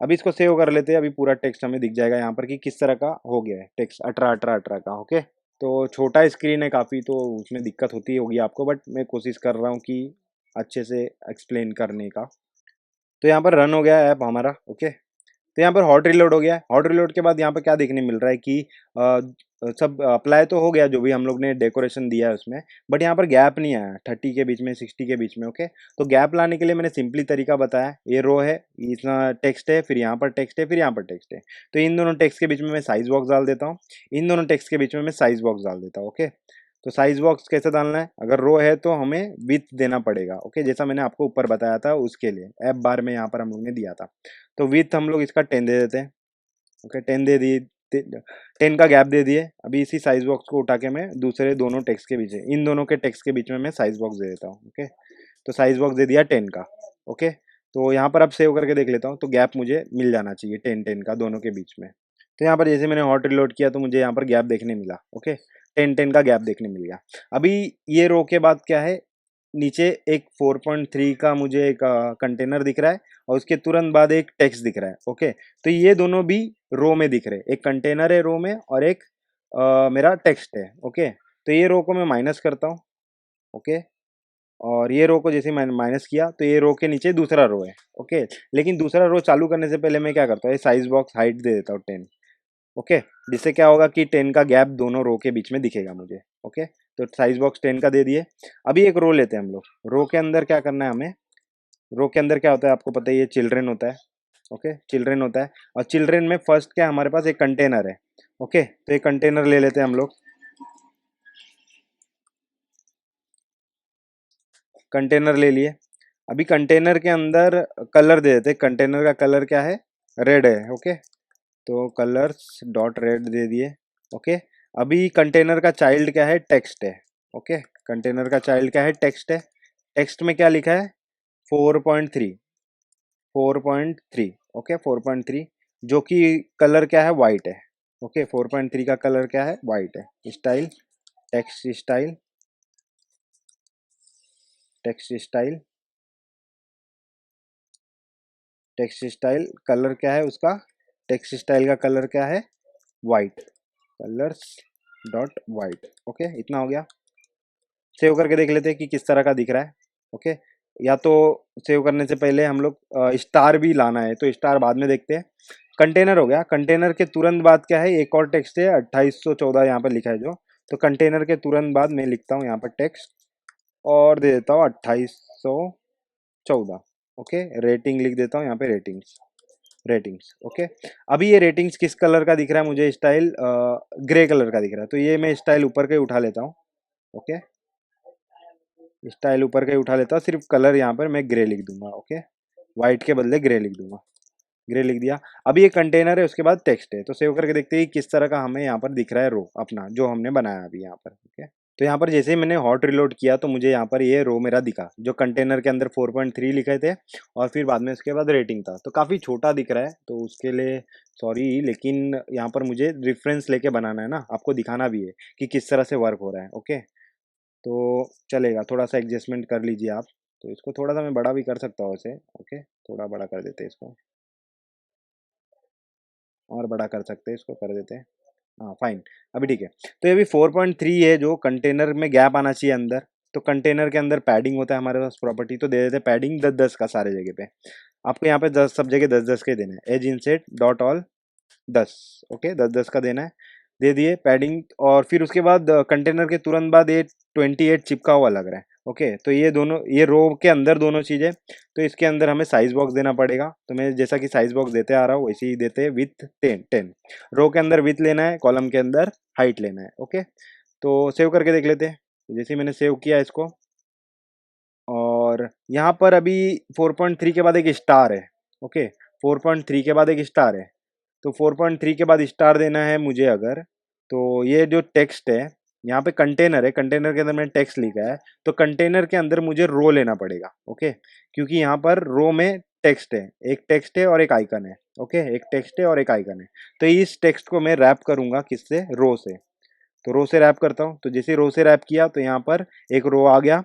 अभी इसको सेव कर लेते हैं, अभी पूरा टेक्स्ट हमें दिख जाएगा यहाँ पर कि किस तरह का हो गया है टेक्स्ट, 18 का। ओके, तो छोटा स्क्रीन है काफ़ी, तो उसमें दिक्कत होती होगी आपको, बट मैं कोशिश कर रहा हूँ कि अच्छे से एक्सप्लेन करने का। तो यहाँ पर रन हो गया ऐप हमारा। ओके, तो यहाँ पर हॉट रिलोड हो गया है। हॉट रिलोड के बाद यहाँ पर क्या देखने मिल रहा है कि सब अप्लाई तो हो गया जो भी हम लोग ने डेकोरेशन दिया है उसमें, बट यहाँ पर गैप नहीं आया 30 के बीच में, 60 के बीच में। ओके, तो गैप लाने के लिए मैंने सिंपली तरीका बताया, ये रो है, इतना टेक्स्ट है, फिर यहाँ पर टेक्स्ट है, फिर यहाँ पर टेक्स्ट है। तो इन दोनों टेक्स्ट के बीच में मैं साइज बॉक्स डाल देता हूँ, इन दोनों टेक्स्ट के बीच में मैं साइज बॉक्स डाल देता हूँ। ओके, तो साइज बॉक्स कैसे डालना है? अगर रो है तो हमें विथ देना पड़ेगा। ओके, जैसा मैंने आपको ऊपर बताया था उसके लिए ऐप बार में यहाँ पर हम लोग ने दिया था। तो विथ हम लोग इसका 10 दे देते हैं। ओके, 10 दे दिए, 10 का गैप दे दिए। अभी इसी साइज बॉक्स को उठा के मैं दूसरे दोनों टेक्स्ट के बीच, इन दोनों के टेक्स्ट के बीच में मैं साइज बॉक्स दे देता हूँ। ओके, तो साइज बॉक्स दे दिया 10 का। ओके, तो यहाँ पर अब सेव करके देख लेता हूँ, तो गैप मुझे मिल जाना चाहिए 10 का दोनों के बीच में। तो यहाँ पर जैसे मैंने हॉट रिलोड किया तो मुझे यहाँ पर गैप देखने मिला। ओके, 10 का गैप देखने मिल गया। अभी ये रो के बाद क्या है, नीचे एक 4.3 का मुझे एक कंटेनर दिख रहा है, और उसके तुरंत बाद एक टेक्स्ट दिख रहा है। ओके, तो ये दोनों भी रो में दिख रहे हैं, एक कंटेनर है रो में और एक मेरा टेक्स्ट है। ओके, तो ये रो को मैं माइनस करता हूँ। ओके, और ये रो को जैसे मैंने माइनस किया तो ये रो के नीचे दूसरा रो है। ओके, लेकिन दूसरा रो चालू करने से पहले मैं क्या करता हूँ, ये साइज बॉक्स हाइट दे देता हूँ 10। ओके, जिससे क्या होगा कि 10 का गैप दोनों रो के बीच में दिखेगा मुझे। ओके, तो साइज बॉक्स 10 का दे दिए। अभी एक रो लेते हैं हम लोग, रो के अंदर क्या करना है हमें, रो के अंदर क्या होता है आपको पता ही है, चिल्ड्रेन होता है। ओके, चिल्ड्रेन होता है, और चिल्ड्रेन में फर्स्ट क्या हमारे पास एक कंटेनर है। ओके, तो एक कंटेनर ले लेते हैं हम लोग, कंटेनर ले लिए। अभी कंटेनर के अंदर कलर दे देते हैं, कंटेनर का कलर क्या है, रेड है। ओके, तो कलर्स डॉट रेड दे दिए। ओके, अभी कंटेनर का चाइल्ड क्या है, टेक्स्ट है। ओके, कंटेनर का चाइल्ड क्या है, टेक्स्ट है। टेक्स्ट में क्या लिखा है, 4.3, 4.3। ओके, 4.3, जो कि कलर क्या है, वाइट है। ओके, 4.3 का कलर क्या है, वाइट है। Style, text style, text style, text style colour क्या है उसका, टेक्स्ट स्टाइल का कलर क्या है, white. Colours dot white. Okay, इतना हो गया। सेव करके देख लेते हैं कि किस तरह का दिख रहा है। ओके, या तो सेव करने से पहले हम लोग स्टार भी लाना है, तो स्टार बाद में देखते हैं। कंटेनर हो गया, कंटेनर के तुरंत बाद क्या है, एक और टेक्स्ट है 2814 यहाँ पर लिखा है जो, तो कंटेनर के तुरंत बाद मैं लिखता हूँ यहाँ पर टेक्स्ट और दे देता हूँ 2814। ओके, रेटिंग लिख देता हूँ यहाँ पे, रेटिंग्स, रेटिंग्स। ओके, अभी ये रेटिंग्स किस कलर का दिख रहा है मुझे, स्टाइल ग्रे कलर का दिख रहा है, तो ये मैं स्टाइल ऊपर के उठा लेता हूँ। ओके, स्टाइल ऊपर के उठा लेता हूँ, सिर्फ कलर यहाँ पर मैं ग्रे लिख दूंगा। ओके, व्हाइट के बदले ग्रे लिख दूंगा, ग्रे लिख दिया। अभी ये कंटेनर है, उसके बाद टेक्स्ट है, तो सेव करके देखते हैं कि किस तरह का हमें यहाँ पर दिख रहा है रो अपना जो हमने बनाया अभी यहाँ पर। ओके, तो यहाँ पर जैसे ही मैंने हॉट रिलोड किया तो मुझे यहाँ पर ये रो मेरा दिखा, जो कंटेनर के अंदर 4.3 लिखे थे और फिर बाद में उसके बाद रेटिंग था, तो काफ़ी छोटा दिख रहा है, तो उसके लिए सॉरी, लेकिन यहाँ पर मुझे रेफरेंस लेके बनाना है ना, आपको दिखाना भी है कि किस तरह से वर्क हो रहा है। ओके, तो चलेगा, थोड़ा सा एडजस्टमेंट कर लीजिए आप। तो इसको थोड़ा सा मैं बड़ा भी कर सकता हूँ इसे। ओके, थोड़ा बड़ा कर देते हैं इसको, और बड़ा कर सकते हैं इसको, कर देते हैं। हाँ फाइन, अभी ठीक है। तो ये भी 4.3 है, जो कंटेनर में गैप आना चाहिए अंदर। तो कंटेनर के अंदर पैडिंग होता है हमारे पास प्रॉपर्टी, तो दे देते हैं पैडिंग 10-10 का सारे जगह पे। आपको यहाँ पे 10 सब जगह 10-10 के देना है। Edge insets dot all 10। Okay, 10-10 का देना है, दे दिए पैडिंग। और फिर उसके बाद कंटेनर के तुरंत बाद ये 28 चिपका हुआ लग रहा है। ओके, तो ये दोनों, ये रो के अंदर दोनों चीज़ें, तो इसके अंदर हमें साइज बॉक्स देना पड़ेगा। तो मैं जैसा कि साइज बॉक्स देते आ रहा हूँ वैसे ही देते हैं, विथ 10 10। रो के अंदर विथ लेना है, कॉलम के अंदर हाइट लेना है। ओके, तो सेव करके देख लेते हैं। तो जैसे ही मैंने सेव किया इसको, और यहाँ पर अभी 4.3 के बाद एक स्टार है। ओके, 4.3 के बाद एक स्टार है, तो 4.3 के बाद स्टार देना है मुझे अगर। तो ये जो टेक्स्ट है, यहाँ पे कंटेनर है, कंटेनर के अंदर मैंने टेक्स्ट लिखा है, तो कंटेनर के अंदर मुझे रो लेना पड़ेगा। ओके, क्योंकि यहाँ पर रो में टेक्स्ट है, एक टेक्स्ट है और एक आइकन है। ओके, एक टेक्स्ट है और एक आइकन है, तो इस टेक्स्ट को मैं रैप करूंगा किससे, रो से। तो रो से रैप करता हूँ, तो जैसे रो से रैप किया तो यहाँ पर एक रो आ गया,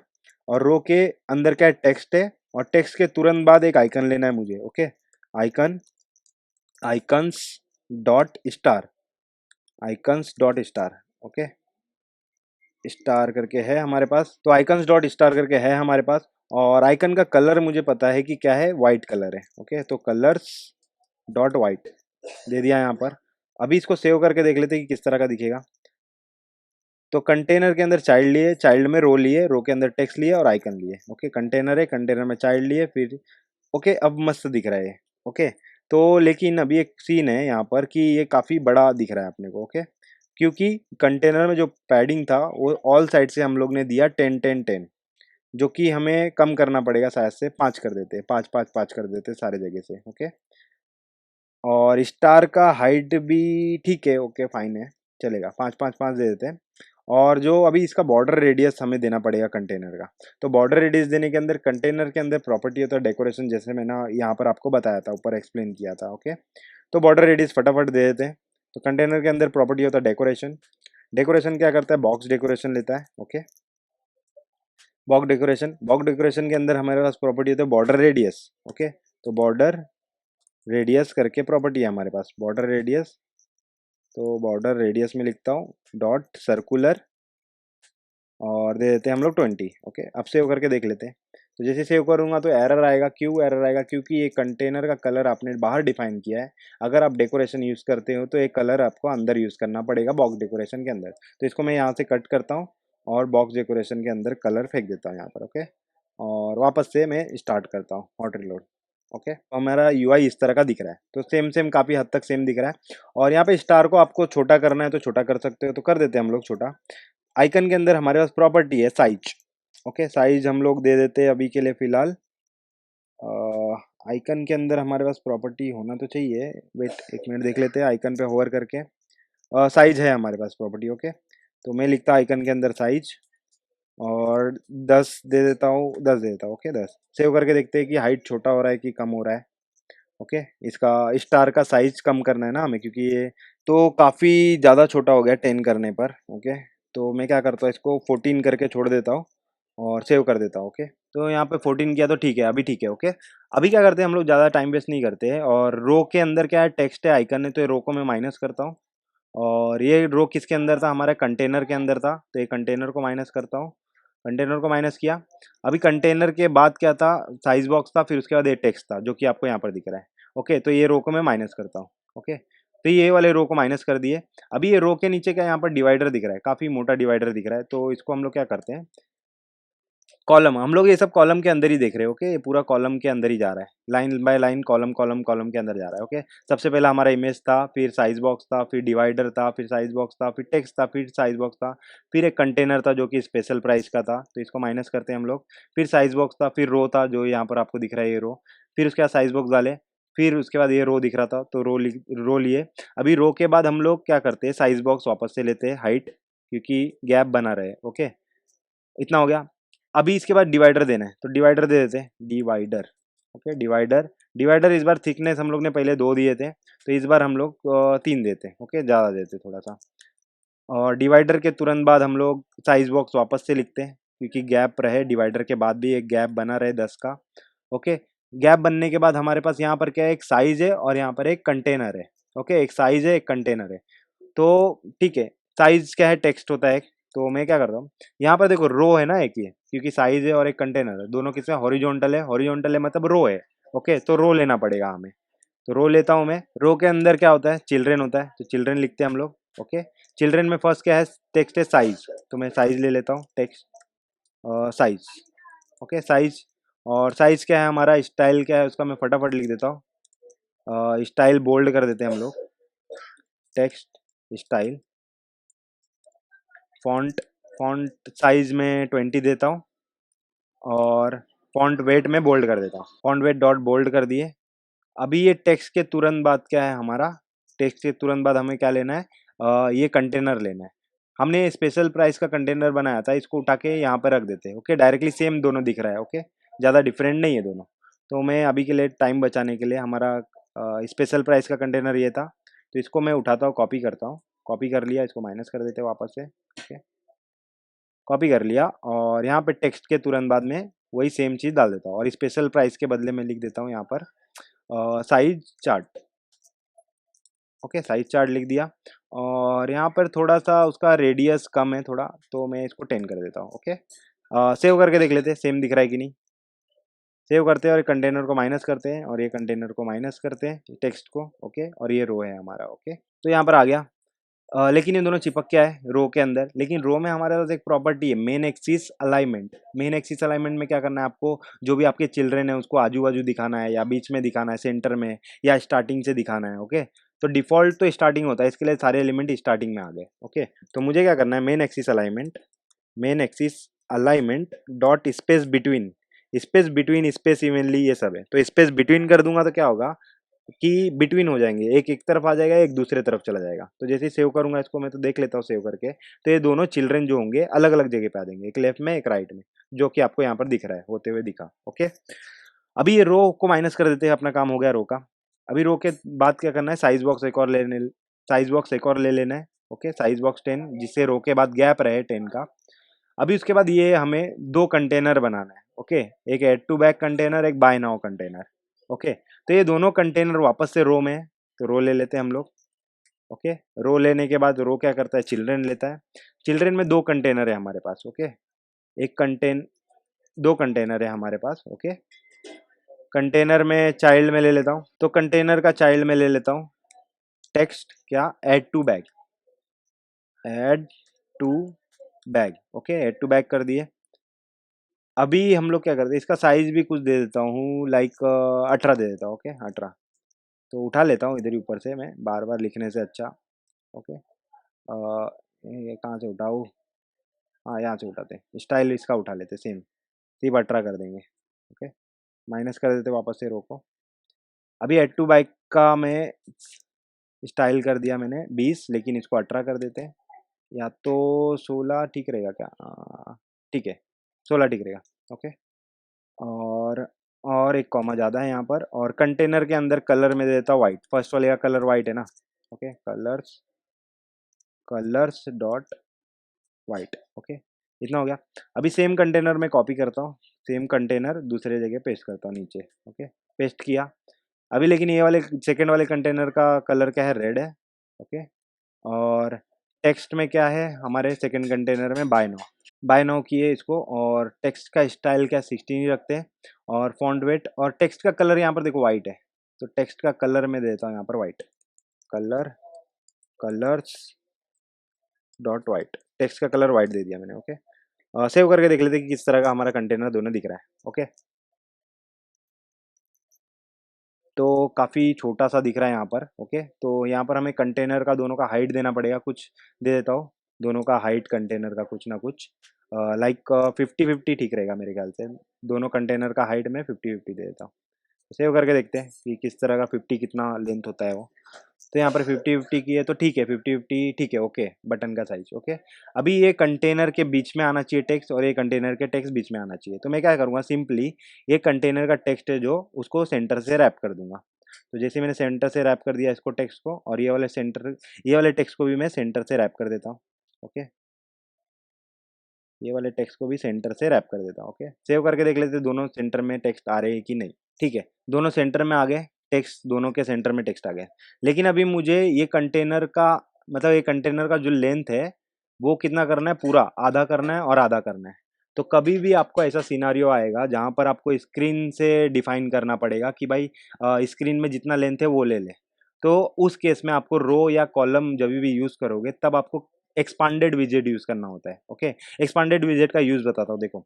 और रो के अंदर क्या टेक्स्ट है, और टेक्स्ट के तुरंत बाद एक आइकन लेना है मुझे। Okay, icon, icons dot star, icons dot star. Okay, star करके है हमारे पास, तो आइकन्स डॉट स्टार करके है हमारे पास। और आइकन का कलर मुझे पता है कि क्या है, वाइट कलर है। ओके, तो कलर्स डॉट वाइट दे दिया यहाँ पर। अभी इसको सेव करके देख लेते हैं कि किस तरह का दिखेगा। तो कंटेनर के अंदर चाइल्ड लिए, चाइल्ड में रो लिए, रो के अंदर टेक्स्ट लिए और आइकन लिए। ओके, कंटेनर है, कंटेनर में चाइल्ड लिए, फिर ओके, अब मस्त दिख रहा है ये। ओके, तो लेकिन अभी एक सीन है यहाँ पर कि ये काफ़ी बड़ा दिख रहा है अपने को। ओके, क्योंकि कंटेनर में जो पैडिंग था वो ऑल साइड से हम लोग ने दिया 10-10-10, जो कि हमें कम करना पड़ेगा, शायद से 5 कर देते, 5-5-5 कर देते सारे जगह से। ओके, और स्टार का हाइट भी ठीक है, ओके फाइन है, चलेगा, 5-5-5 दे देते हैं। और जो अभी इसका बॉर्डर रेडियस हमें देना पड़ेगा कंटेनर का, तो बॉर्डर रेडियस देने के अंदर कंटेनर के अंदर प्रॉपर्टी होता है डेकोरेशन, जैसे मैंने यहाँ पर आपको बताया था, ऊपर एक्सप्लेन किया था। ओके, तो बॉर्डर रेडियस फटाफट दे देते हैं। तो कंटेनर के अंदर प्रॉपर्टी होता है डेकोरेशन, डेकोरेशन क्या करता है, बॉक्स डेकोरेशन लेता है। Okay, box decoration, box decoration के अंदर हमारे पास प्रॉपर्टी होता है बॉर्डर रेडियस। ओके, तो बॉर्डर रेडियस करके प्रॉपर्टी है हमारे पास, बॉर्डर रेडियस। तो बॉर्डर रेडियस में लिखता हूँ डॉट सर्कुलर, और दे देते हैं हम लोग 20। ओके, अब सेव करके देख लेते हैं। तो जैसे सेव करूँगा तो एरर आएगा, क्यों एरर आएगा, क्योंकि ये कंटेनर का कलर आपने बाहर डिफाइन किया है। अगर आप डेकोरेशन यूज़ करते हो तो एक कलर आपको अंदर यूज़ करना पड़ेगा बॉक्स डेकोरेशन के अंदर। तो इसको मैं यहाँ से कट करता हूँ और बॉक्स डेकोरेशन के अंदर कलर फेंक देता हूँ यहाँ पर। ओके, और वापस से मैं स्टार्ट करता हूँ हॉट रिलोड। ओके, तो हमारा यूआई इस तरह का दिख रहा है, तो सेम सेम काफ़ी हद तक सेम दिख रहा है। और यहाँ पे स्टार को आपको छोटा करना है तो छोटा कर सकते हो, तो कर देते हैं हम लोग छोटा। आइकन के अंदर हमारे पास प्रॉपर्टी है साइज। ओके, साइज हम लोग दे देते हैं अभी के लिए फिलहाल। आइकन के अंदर हमारे पास प्रॉपर्टी होना तो चाहिए, वेट एक मिनट देख लेते हैं, आइकन पे होवर करके साइज है हमारे पास प्रॉपर्टी। ओके, तो मैं लिखता आइकन के अंदर साइज, और 10 दे देता हूँ, 10 दे देता हूँ। ओके, 10 सेव करके देखते हैं कि हाइट छोटा हो रहा है कि कम हो रहा है। ओके, इसका स्टार का साइज कम करना है ना हमें, क्योंकि ये तो काफ़ी ज़्यादा छोटा हो गया 10 करने पर। ओके, तो मैं क्या करता हूँ, इसको 14 करके छोड़ देता हूँ और सेव कर देता हूँ। ओके, तो यहाँ पे 14 किया तो ठीक है, अभी ठीक है। ओके, अभी क्या करते हैं हम लोग, ज़्यादा टाइम वेस्ट नहीं करते हैं, और रो के अंदर क्या है, टेक्स्ट है, आइकन है, तो ये रो को मैं माइनस करता हूँ। और ये रो किसके अंदर था, हमारे कंटेनर के अंदर था, तो ये कंटेनर को माइनस करता हूँ। कंटेनर को माइनस किया। अभी कंटेनर के बाद क्या था, साइज बॉक्स था, फिर उसके बाद ये टेक्स्ट था जो कि आपको यहाँ पर दिख रहा है। ओके, तो ये रो को मैं माइनस करता हूँ। ओके, तो ये वाले रो को माइनस कर दिए। अभी ये रो के नीचे क्या, यहाँ पर डिवाइडर दिख रहा है, काफ़ी मोटा डिवाइडर दिख रहा है, तो इसको हम लोग क्या करते हैं, कॉलम, हम लोग ये सब कॉलम के अंदर ही देख रहे हैं। ओके, ये पूरा कॉलम के अंदर ही जा रहा है, line by line, column column column के अंदर जा रहा है। ओके, सबसे पहला हमारा इमेज था, फिर साइज बॉक्स था, फिर डिवाइडर था, फिर साइज बॉक्स था, फिर टेक्स्ट था, फिर साइज बॉक्स था, फिर एक कंटेनर था जो कि स्पेशल प्राइस का था, तो इसको माइनस करते हैं हम लोग। फिर साइज बॉक्स था, फिर रो था जो यहाँ पर आपको दिख रहा है ये रो, फिर उसके बाद साइज बॉक्स डाले, फिर उसके बाद ये रो दिख रहा था तो रो लिए। अभी रो के बाद हम लोग क्या करते हैं, साइज बॉक्स वापस से लेते हैं, हाइट क्योंकि गैप बना रहे। ओके, इतना हो गया। अभी इसके बाद डिवाइडर देना है, तो डिवाइडर दे देते हैं, डिवाइडर। Okay, divider. डिवाइडर इस बार थिकनेस हम लोग ने पहले 2 दिए थे, तो इस बार हम लोग 3 देते हैं। ओके, ज़्यादा देते हैं थोड़ा सा। और डिवाइडर के तुरंत बाद हम लोग साइज बॉक्स वापस से लिखते हैं, क्योंकि गैप रहे, डिवाइडर के बाद भी एक गैप बना रहे 10 का। ओके, गैप बनने के बाद हमारे पास यहाँ पर क्या है, एक साइज है और यहाँ पर एक कंटेनर है। ओके, एक साइज है, एक कंटेनर है। तो ठीक है, साइज क्या है, टेक्स्ट होता है एक। तो मैं क्या करता हूँ, यहाँ पर देखो रो है ना एक, ये क्योंकि साइज है और एक कंटेनर है, दोनों किसमें हॉरिजॉन्टल है, हॉरिजॉन्टल है मतलब रो है। ओके, तो रो लेना पड़ेगा हमें। तो रो लेता हूँ मैं। रो के अंदर क्या होता है, चिल्ड्रेन होता है, तो चिल्ड्रेन लिखते हैं हम लोग। ओके, चिल्ड्रेन में फर्स्ट क्या है, टेक्स्ट है साइज, तो मैं साइज ले लेता हूँ, टेक्स्ट साइज। Okay, size. और साइज क्या है हमारा, स्टाइल क्या है उसका मैं फटाफट लिख देता हूँ। स्टाइल बोल्ड कर देते हैं हम लोग, text style. Font, font size में 20 देता हूँ। और फॉन्ट वेट में बोल्ड कर देता हूँ, फॉन्ट वेट डॉट बोल्ड कर दिए। अभी ये टेक्स्ट के तुरंत बाद क्या है हमारा, टेक्स्ट के तुरंत बाद हमें क्या लेना है, ये कंटेनर लेना है। हमने स्पेशल प्राइस का कंटेनर बनाया था, इसको उठा के यहाँ पर रख देते हैं। ओके, डायरेक्टली सेम दोनों दिख रहा है। ओके, ज़्यादा डिफरेंट नहीं है दोनों। तो मैं अभी के लिए टाइम बचाने के लिए, हमारा स्पेशल प्राइस का कंटेनर ये था, तो इसको मैं उठाता हूँ, कॉपी करता हूँ। कॉपी कर लिया, इसको माइनस कर देते हैं वापस से। ओके, कॉपी कर लिया और यहाँ पे टेक्स्ट के तुरंत बाद में वही सेम चीज़ डाल देता हूँ, और स्पेशल प्राइस के बदले में लिख देता हूँ यहाँ पर size chart. Okay, size chart लिख दिया। और यहाँ पर थोड़ा सा उसका रेडियस कम है थोड़ा, तो मैं इसको 10 कर देता हूँ। ओके, सेव करके देख लेते हैं सेम दिख रहा है कि नहीं। सेव करते हैं और कंटेनर को माइनस करते हैं, और ये कंटेनर को माइनस करते हैं टेक्स्ट को। ओके, और ये रो है हमारा। ओके, तो यहाँ पर आ गया। लेकिन ये दोनों चिपक क्या है, रो के अंदर। लेकिन रो में हमारे पास एक प्रॉपर्टी है, main axis alignment. Main axis alignment में क्या करना है आपको, जो भी आपके चिल्ड्रेन है उसको आजू बाजू दिखाना है, या बीच में दिखाना है, सेंटर में, या स्टार्टिंग से दिखाना है। ओके, तो डिफॉल्ट तो स्टार्टिंग होता है, इसके लिए सारे एलिमेंट स्टार्टिंग में आ गए। ओके, तो मुझे क्या करना है, main axis alignment, main axis alignment dot space between, space between, space evenly, ये सब है। तो स्पेस बिटवीन कर दूंगा तो क्या होगा कि बिटवीन हो जाएंगे, एक एक तरफ आ जाएगा, एक दूसरे तरफ चला जाएगा। तो जैसे ही सेव करूंगा इसको मैं, तो देख लेता हूँ सेव करके, तो ये दोनों चिल्ड्रन जो होंगे अलग अलग जगह पे आ जाएंगे, एक लेफ्ट में एक राइट में, जो कि आपको यहाँ पर दिख रहा है, होते हुए दिखा। ओके, अभी ये रो को माइनस कर देते हैं, अपना काम हो गया रो का। अभी रो के बाद क्या करना है, साइज बॉक्स एक और लेने, साइज बॉक्स एक और ले लेना है। ओके, साइज बॉक्स 10, जिससे रो के बाद गैप रहे 10 का। अभी उसके बाद ये हमें 2 कंटेनर बनाना है। ओके, एक ऐड टू बैक कंटेनर, एक बाय नाउ कंटेनर। ओके, तो ये दोनों कंटेनर वापस से रो में है, तो रो ले लेते हैं हम लोग। ओके, रो लेने के बाद रो क्या करता है, चिल्ड्रन लेता है। चिल्ड्रन में 2 कंटेनर है हमारे पास। ओके, एक कंटेन 2 कंटेनर है हमारे पास। ओके, कंटेनर में चाइल्ड में ले लेता हूँ, तो कंटेनर का चाइल्ड में ले लेता हूँ टेक्स्ट क्या, add to bag, add to bag. Okay, add to bag कर दिए। अभी हम लोग क्या करते हैं, इसका साइज भी कुछ दे देता हूँ, लाइक 18 दे देता हूँ। ओके, 18, तो उठा लेता हूँ इधर ही ऊपर से, मैं बार बार लिखने से अच्छा। ओके, ये कहाँ से उठाऊँ, हाँ यहाँ से उठाते हैं, स्टाइल इसका उठा लेते सेम, सिर्फ 18 कर देंगे। ओके, माइनस कर देते वापस से रो को। अभी एड टू बाइक का मैं स्टाइल कर दिया मैंने 20, लेकिन इसको 18 कर देते हैं, या तो 16 ठीक रहेगा क्या, ठीक है, 16 ठीक रहेगा। ओके, और एक कॉमा ज़्यादा है यहाँ पर, और कंटेनर के अंदर कलर में दे देता हूँ वाइट, फर्स्ट वाले का कलर वाइट है ना। Okay, colours, colours dot white. Okay, इतना हो गया। अभी सेम कंटेनर में कॉपी करता हूँ, सेम कंटेनर दूसरे जगह पेस्ट करता हूँ नीचे। ओके, पेस्ट किया। अभी लेकिन ये वाले सेकेंड वाले कंटेनर का कलर क्या है, रेड है। ओके, और टेक्स्ट में क्या है हमारे सेकेंड कंटेनर में, बाय नाउ, बाय नाउ किए इसको। और टेक्स्ट का स्टाइल क्या 16 ही रखते हैं, और फॉन्ट वेट, और टेक्स्ट का कलर यहाँ पर देखो वाइट है, तो टेक्स्ट का कलर में देता हूँ यहाँ पर white, colour, colours dot white, text का कलर वाइट दे दिया मैंने। ओके, सेव करके देख लेते हैं कि किस तरह का हमारा कंटेनर दोनों दिख रहा है। ओके, तो काफ़ी छोटा सा दिख रहा है यहाँ पर। ओके, तो यहाँ पर हमें कंटेनर का दोनों का हाइट देना पड़ेगा, कुछ दे देता हूँ, दोनों का हाइट कंटेनर का कुछ ना कुछ, लाइक 50-50 ठीक रहेगा मेरे ख्याल से, दोनों कंटेनर का हाइट में 50-50 दे देता हूँ। सेव करके देखते हैं कि किस तरह का 50 कितना लेंथ होता है वो। तो यहाँ पर 50-50 की है तो ठीक है, 50-50 ठीक है, ओके, बटन का साइज ओके। अभी ये कंटेनर के बीच में आना चाहिए टेक्स्ट और ये कंटेनर के टेक्स्ट बीच में आना चाहिए। तो मैं क्या करूँगा, सिंपली ये कंटेनर का टेक्स्ट है जो उसको सेंटर से रैप कर दूंगा। तो जैसे मैंने सेंटर से रैप कर दिया इसको टेक्स्ट को, और ये वाले टेक्स्ट को भी मैं सेंटर से रैप कर देता हूँ। ओके, ये वाले टेक्स्ट को भी सेंटर से रैप कर देता हूँ। ओके, सेव करके देख लेते हैं दोनों सेंटर में टेक्स्ट आ रहे हैं कि नहीं। ठीक है, दोनों सेंटर में आ गए, टेक्स्ट दोनों के सेंटर में टेक्स्ट आ गए। लेकिन अभी मुझे ये कंटेनर का मतलब ये कंटेनर का जो लेंथ है वो कितना करना है, पूरा आधा करना है और आधा करना है। तो कभी भी आपको ऐसा सिनारियो आएगा जहां पर आपको स्क्रीन से डिफाइन करना पड़ेगा कि भाई स्क्रीन में जितना लेंथ है वो ले ले। तो उस केस में आपको रो या कॉलम जब भी यूज करोगे तब आपको एक्सपांडेड विजेट यूज करना होता है। ओके, एक्सपांडेड विजेट का यूज बताता हूँ, देखो।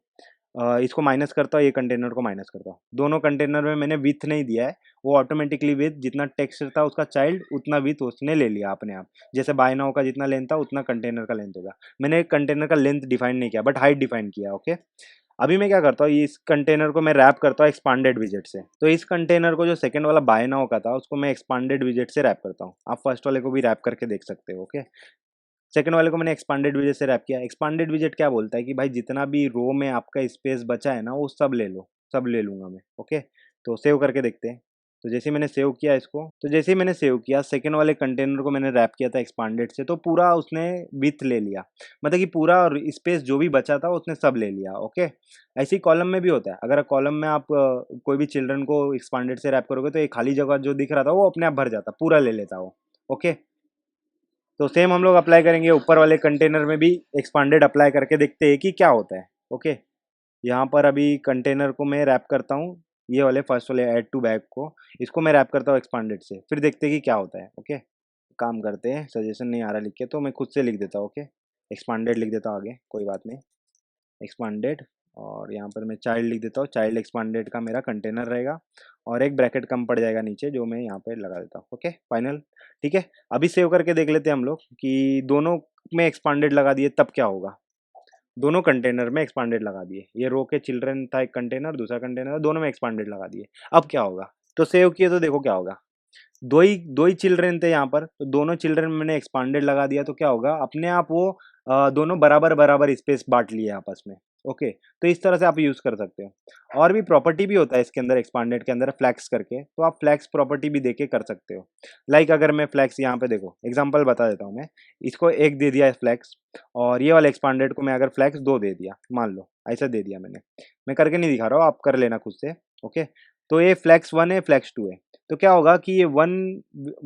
इसको माइनस करता हूँ, ये कंटेनर को माइनस करता हूँ। दोनों कंटेनर में मैंने विथ नहीं दिया है, वो ऑटोमेटिकली विथ जितना टेक्स्ट था उसका चाइल्ड उतना विथ उसने ले लिया अपने आप। जैसे बाय नाउ का जितना लेंथ था उतना कंटेनर का लेंथ होगा। मैंने कंटेनर का लेंथ डिफाइन नहीं किया बट हाइट डिफाइन किया। ओके, अभी मैं क्या करता हूँ, इस कंटेनर को मैं रैप करता हूँ एक्सपांडेड विजेट से। तो इस कंटेनर को जो सेकंड वाला बाय नाउ का था उसको मैं एक्सपांडेड विजेट से रैप करता हूँ। आप फर्स्ट वाले को भी रैप करके देख सकते हो। ओके, सेकंड वाले को मैंने एक्सपांडेड विजेट से रैप किया। एक्सपांडेड विजेट क्या बोलता है कि भाई जितना भी रो में आपका स्पेस बचा है ना वो सब ले लो, सब ले लूंगा मैं। ओके, तो सेव करके देखते हैं। तो जैसे ही मैंने सेव किया इसको, तो जैसे ही मैंने सेव किया सेकंड वाले कंटेनर को मैंने रैप किया था एक्सपांडेड से, तो पूरा उसने विथ ले लिया। मतलब कि पूरा स्पेस जो भी बचा था उसने सब ले लिया। ओके, ऐसे ही कॉलम में भी होता है। अगर कॉलम में आप कोई भी चिल्ड्रन को एक्सपांडेड से रैप करोगे तो एक खाली जगह जो दिख रहा था वो अपने आप भर जाता, पूरा ले लेता वो। ओके, तो सेम हम लोग अप्लाई करेंगे ऊपर वाले कंटेनर में भी, एक्सपांडेड अप्लाई करके देखते हैं कि क्या होता है। ओके, यहाँ पर अभी कंटेनर को मैं रैप करता हूँ, ये वाले फर्स्ट वाले ऐड टू बैग को, इसको मैं रैप करता हूँ एक्सपांडेड से, फिर देखते हैं कि क्या होता है। ओके, काम करते हैं, सजेशन नहीं आ रहा लिख के तो मैं खुद से लिख देता हूँ। ओके, एक्सपांडेड लिख देता हूँ आगे, कोई बात नहीं, एक्सपांडेड। और यहाँ पर मैं चाइल्ड लिख देता हूँ, चाइल्ड एक्सपांडेड का मेरा कंटेनर रहेगा, और एक ब्रैकेट कम पड़ जाएगा नीचे जो मैं यहाँ पे लगा देता हूँ। Okay, final. ठीक है, अभी सेव करके देख लेते हैं हम लोग कि दोनों में एक्सपांडेड लगा दिए तब क्या होगा। दोनों कंटेनर में एक्सपांडेड लगा दिए, ये रो के चिल्ड्रन था एक कंटेनर, दूसरा कंटेनर, दोनों में एक्सपांडेड लगा दिए। अब क्या होगा, तो सेव किए तो देखो क्या होगा। दो ही चिल्ड्रन थे यहाँ पर, तो दोनों चिल्ड्रन में मैंने एक्सपांडेड लगा दिया तो क्या होगा, अपने आप वो दोनों बराबर बराबर स्पेस बांट लिए आपस में। ओके, तो इस तरह से आप यूज कर सकते हो। और भी प्रॉपर्टी भी होता है इसके अंदर, एक्सपांडेड के अंदर फ्लैक्स करके, तो आप फ्लैक्स प्रॉपर्टी भी देके कर सकते हो। लाइक अगर मैं फ्लैक्स यहाँ पे देखो एग्जांपल बता देता हूँ मैं, इसको एक दे दिया फ्लैक्स, और ये वाले एक्सपांडेड को मैं अगर फ्लैक्स दो दे दिया, मान लो ऐसा दे दिया मैंने, मैं करके नहीं दिखा रहा हूँ, आप कर लेना खुद से। ओके, तो ये फ्लैक्स वन है, फ्लैक्स टू है, तो क्या होगा कि ये वन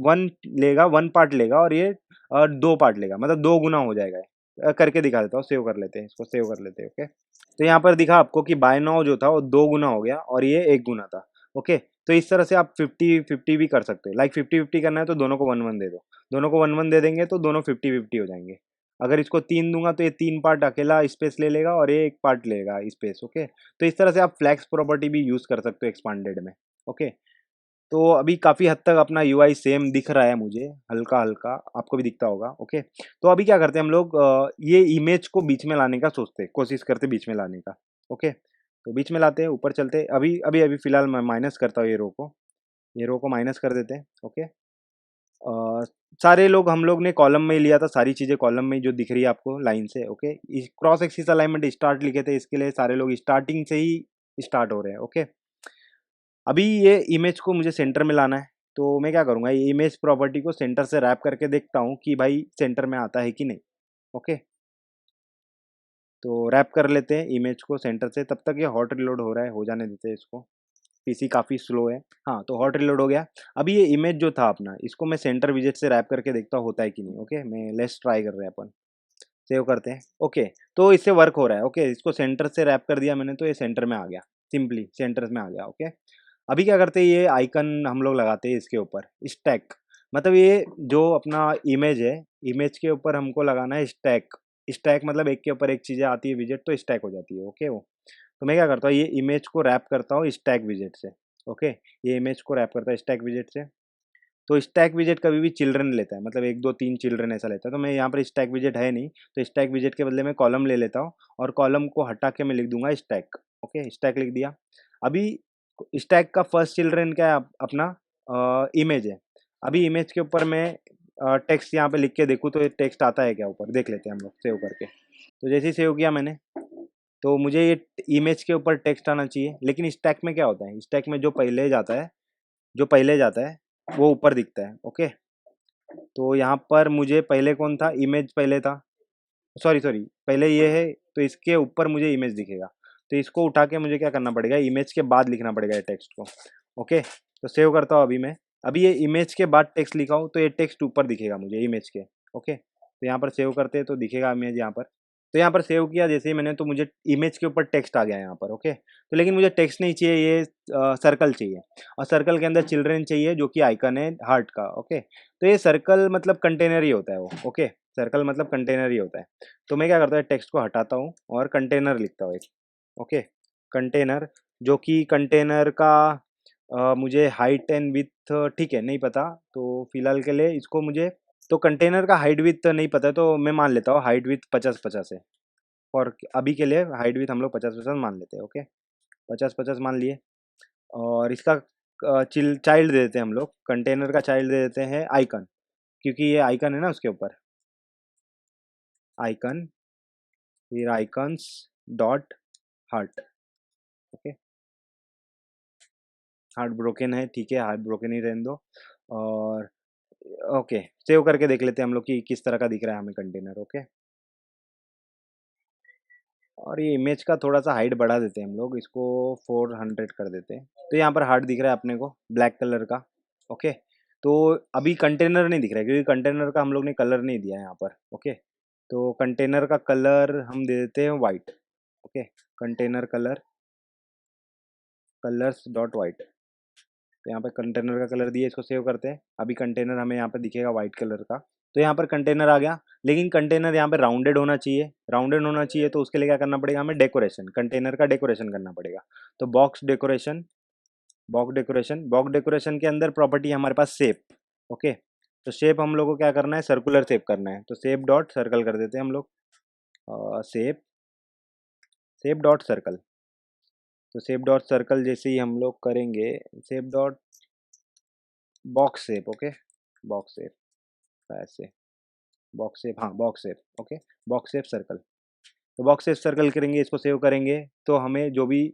वन लेगा, वन पार्ट लेगा, और ये दो पार्ट लेगा, मतलब दो गुना हो जाएगा। करके दिखा देता हूँ, सेव कर लेते हैं इसको, सेव कर लेते हैं। ओके, तो यहाँ पर दिखा आपको कि बाय नाउ जो था वो दो गुना हो गया और ये एक गुना था। ओके, तो इस तरह से आप 50-50 भी कर सकते हो। लाइक 50-50 करना है तो दोनों को 1-1 दे दो, दोनों को 1-1 दे देंगे तो दोनों 50-50 हो जाएंगे। अगर इसको 3 दूंगा तो ये 3 पार्ट अकेला स्पेस ले लेगा और ये एक पार्ट लेगा स्पेस। ओके, तो इस तरह से आप फ्लैक्स प्रॉपर्टी भी यूज कर सकते हो एक्सपांडेड में। ओके, तो अभी काफ़ी हद तक अपना यूआई सेम दिख रहा है मुझे, हल्का-हल्का, आपको भी दिखता होगा। ओके, तो अभी क्या करते हैं हम लोग, ये इमेज को बीच में लाने का सोचते हैं, कोशिश करते हैं बीच में लाने का। ओके, तो बीच में लाते हैं, ऊपर चलते हैं। अभी अभी अभी फ़िलहाल मैं माइनस करता हूँ ये रो को माइनस कर देते हैं। ओके, सारे लोग हम लोग ने कॉलम में ही लिया था, सारी चीज़ें कॉलम में ही जो दिख रही है आपको लाइन से। ओके, इस क्रॉस एक्सिस अलाइनमेंट स्टार्ट लिखे थे, इसके लिए सारे लोग स्टार्टिंग से ही स्टार्ट हो रहे हैं। ओके, अभी ये इमेज को मुझे सेंटर में लाना है, तो मैं क्या करूँगा, ये इमेज प्रॉपर्टी को सेंटर से रैप करके देखता हूँ कि भाई सेंटर में आता है कि नहीं। ओके, तो रैप कर लेते हैं इमेज को सेंटर से, तब तक ये हॉट रिलोड हो रहा है, हो जाने देते हैं इसको, पीसी काफ़ी स्लो है। हाँ, तो हॉट रिलोड हो गया। अभी ये इमेज जो था अपना, इसको मैं सेंटर विजेट से रैप करके देखता हूँ होता है कि नहीं। ओके, मैं लेट्स ट्राई कर रहे हैं अपन, सेव करते हैं। ओके, तो इससे वर्क हो रहा है। ओके, इसको सेंटर से रैप कर दिया मैंने तो ये सेंटर में आ गया, सिंपली सेंटर में आ गया। ओके, अभी क्या करते हैं, ये आइकन हम लोग लगाते हैं इसके ऊपर, स्टैक, मतलब ये जो अपना इमेज है, इमेज के ऊपर हमको लगाना है स्टैक। स्टैक मतलब एक के ऊपर एक चीज़ें आती है विजेट तो स्टैक हो जाती है। ओके, वो तो मैं क्या करता हूँ, ये इमेज को रैप करता हूँ स्टैक विजेट से। ओके, ये इमेज को रैप करता है स्टैक विजेट से। तो स्टैक विजेट कभी भी चिल्ड्रन लेता है, मतलब एक दो तीन चिल्ड्रन ऐसा लेता है, तो मैं यहाँ पर स्टैक विजेट है नहीं, तो स्टैक विजेट के बदले में कॉलम ले लेता हूँ, और कॉलम को हटा के मैं लिख दूंगा स्टैक। ओके, स्टैक लिख दिया। अभी स्टैक का फर्स्ट चिल्ड्रन क्या है, अपना इमेज है। अभी इमेज के ऊपर मैं टेक्स्ट यहाँ पे लिख के देखूँ तो ये टेक्स्ट आता है क्या, ऊपर देख लेते हैं हम लोग सेव करके। तो जैसे ही सेव किया मैंने, तो मुझे ये इमेज के ऊपर टेक्स्ट आना चाहिए, लेकिन स्टैक में क्या होता है, स्टैक में जो पहले जाता है, जो पहले जाता है वो ऊपर दिखता है। ओके, तो यहाँ पर मुझे पहले कौन था, इमेज पहले था, सॉरी सॉरी पहले ये है, तो इसके ऊपर मुझे इमेज दिखेगा। तो इसको उठा के मुझे क्या करना पड़ेगा, इमेज के बाद लिखना पड़ेगा ये टेक्स्ट को। ओके, तो सेव करता हूँ अभी मैं। अभी ये इमेज के बाद टेक्स्ट लिखा हूँ तो ये टेक्स्ट ऊपर दिखेगा मुझे इमेज के। ओके, तो यहाँ पर सेव करते हैं तो दिखेगा इमेज यहाँ पर। तो यहाँ पर सेव किया जैसे ही मैंने, तो मुझे इमेज के ऊपर टेक्स्ट आ गया यहाँ पर। ओके, तो लेकिन मुझे टेक्स्ट नहीं चाहिए, ये सर्कल चाहिए, और सर्कल के अंदर चिल्ड्रेन चाहिए जो कि आइकन है हार्ट का। ओके, तो ये सर्कल मतलब कंटेनर ही होता है वो। ओके, सर्कल मतलब कंटेनर ही होता है। तो मैं क्या करता हूँ, टेक्स्ट को हटाता हूँ और कंटेनर लिखता हूँ एक। ओके, कंटेनर, जो कि कंटेनर का मुझे हाइट एंड विथ ठीक है नहीं पता, तो फिलहाल के लिए इसको मुझे, तो कंटेनर का हाइट विथ नहीं पता है, तो मैं मान लेता हूँ हाइट विथ 50-50 है। और अभी के लिए हाइट विथ हम लोग 50-50 मान लेते हैं। ओके, 50-50 मान लिए। और इसका चाइल्ड दे देते हैं हम लोग, कंटेनर का चाइल्ड दे देते हैं आइकन, क्योंकि ये आइकन है ना उसके ऊपर, आइकन, फिर icons dot heart. Okay, heart broken है, ठीक है, हार्ट ब्रोकन ही रहने दो। और ओके, सेव करके देख लेते हैं हम लोग कि किस तरह का दिख रहा है हमें कंटेनर। ओके, और ये इमेज का थोड़ा सा हाइट बढ़ा देते हैं हम लोग, इसको 400 कर देते हैं। तो यहाँ पर हार्ट दिख रहा है अपने को ब्लैक कलर का। ओके, तो अभी कंटेनर नहीं दिख रहा है क्योंकि कंटेनर का हम लोग ने कलर नहीं दिया है यहाँ पर। ओके, तो कंटेनर का कलर हम दे देते हैं white. Okay, container colour, colours dot white. तो यहाँ पे कंटेनर का कलर दिए, इसको सेव करते हैं। अभी कंटेनर हमें यहाँ पे दिखेगा वाइट कलर का। तो यहाँ पर कंटेनर आ गया, लेकिन कंटेनर यहाँ पे राउंडेड होना चाहिए। राउंडेड होना चाहिए तो उसके लिए क्या करना पड़ेगा, हमें डेकोरेशन, कंटेनर का डेकोरेशन करना पड़ेगा। तो box decoration, box decoration, box decoration के अंदर प्रॉपर्टी हमारे पास शेप। ओके, तो शेप हम लोग को क्या करना है, सर्कुलर शेप करना है। तो शेप डॉट सर्कल कर देते हैं हम लोग, शेप, शेप डॉट सर्कल। तो शेप डॉट सर्कल जैसे ही हम लोग करेंगे, shape dot box shape. Okay, box shape ऐसे, बॉक्स शेप, हाँ box shape. Okay, box shape circle. तो बॉक्स शेप सर्कल करेंगे, इसको सेव करेंगे, तो हमें जो भी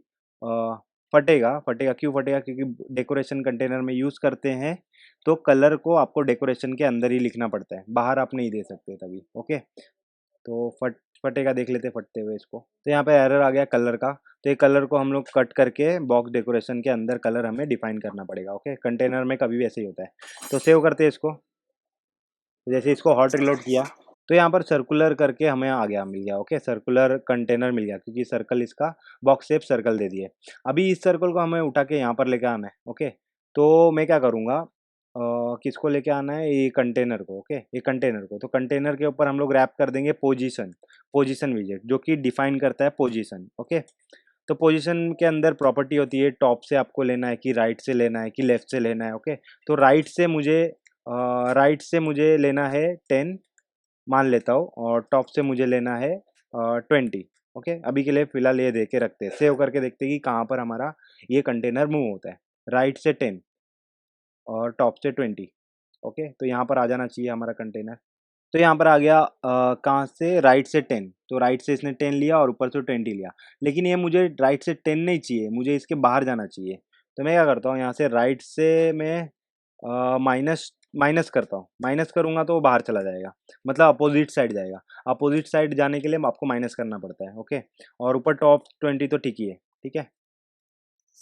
फटेगा, फटेगा क्यों फटेगा, क्योंकि डेकोरेशन कंटेनर में यूज़ करते हैं, तो कलर को आपको डेकोरेशन के अंदर ही लिखना पड़ता है, बाहर आप नहीं दे सकते तभी। ओके, तो फटेगा, देख लेते हैं फटते हुए इसको। तो यहाँ पे एरर आ गया कलर का, तो ये कलर को हम लोग कट करके बॉक्स डेकोरेशन के अंदर कलर हमें डिफाइन करना पड़ेगा। ओके, कंटेनर में कभी भी ऐसे ही होता है। तो सेव करते हैं इसको। जैसे इसको हॉट रिलोड किया, तो यहाँ पर सर्कुलर करके हमें आ गया, मिल गया। ओके, सर्कुलर कंटेनर मिल गया, क्योंकि सर्कल इसका बॉक्स शेप सर्कल दे दिए। अभी इस सर्कल को हमें उठा के यहाँ पर लेके आना है। ओके, तो मैं क्या करूँगा, किसको लेके आना है, ये कंटेनर को। ओके, ये कंटेनर को, तो कंटेनर के ऊपर हम लोग रैप कर देंगे पोजीशन, पोजीशन विजेट, जो कि डिफाइन करता है पोजीशन। ओके, तो पोजीशन के अंदर प्रॉपर्टी होती है, टॉप से आपको लेना है कि राइट से लेना है कि लेफ्ट से लेना है। ओके, तो राइट से मुझे लेना है 10 मान लेता हूँ, और टॉप से मुझे लेना है 20। ओके, अभी के लिए फिलहाल ये दे के रखते हैं, सेव करके देखते हैं कि कहाँ पर हमारा ये कंटेनर मूव होता है। राइट से 10 और टॉप से 20। ओके, तो यहाँ पर आ जाना चाहिए हमारा कंटेनर। तो यहाँ पर आ गया, कहाँ से, राइट से 10, तो राइट से इसने 10 लिया और ऊपर से 20 लिया। लेकिन ये मुझे राइट से 10 नहीं चाहिए, मुझे इसके बाहर जाना चाहिए। तो मैं क्या करता हूँ, यहाँ से राइट से मैं माइनस माइनस करता हूँ, माइनस करूँगा तो वो बाहर चला जाएगा, मतलब अपोजिट साइड जाएगा। अपोजिट साइड जाने के लिए आपको माइनस करना पड़ता है। ओके, और ऊपर टॉप 20 तो ठीक ही है। ठीक है,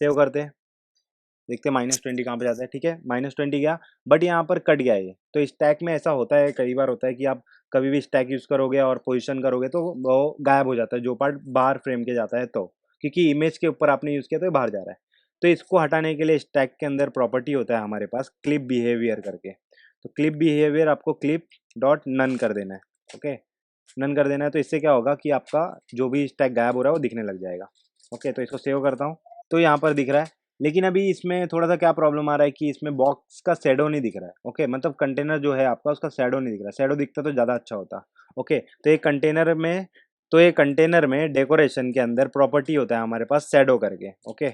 सेव करते हैं, देखते हैं -20 कहाँ पे जाता है। ठीक है, -20 गया, बट यहाँ पर कट गया ये। तो स्टैक में ऐसा होता है, कई बार होता है कि आप कभी भी स्टैक यूज़ करोगे और पोजीशन करोगे तो वो गायब हो जाता है, जो पार्ट बाहर फ्रेम के जाता है, तो क्योंकि इमेज के ऊपर आपने यूज़ किया तो ये बाहर जा रहा है। तो इसको हटाने के लिए स्टैक के अंदर प्रॉपर्टी होता है हमारे पास क्लिप बिहेवियर करके। तो क्लिप बिहेवियर आपको क्लिप डॉट नन कर देना है। ओके, नन कर देना है, तो इससे क्या होगा कि आपका जो भी स्टैक गायब हो रहा है वो दिखने लग जाएगा। ओके, तो इसको सेव करता हूँ, तो यहाँ पर दिख रहा है। लेकिन अभी इसमें थोड़ा सा क्या प्रॉब्लम आ रहा है कि इसमें बॉक्स का शैडो नहीं दिख रहा है। ओके, मतलब कंटेनर जो है आपका, उसका शैडो नहीं दिख रहा है। शैडो दिखता तो ज़्यादा अच्छा होता। ओके, तो ये कंटेनर में डेकोरेशन के अंदर प्रॉपर्टी होता है हमारे पास शैडो करके। ओके,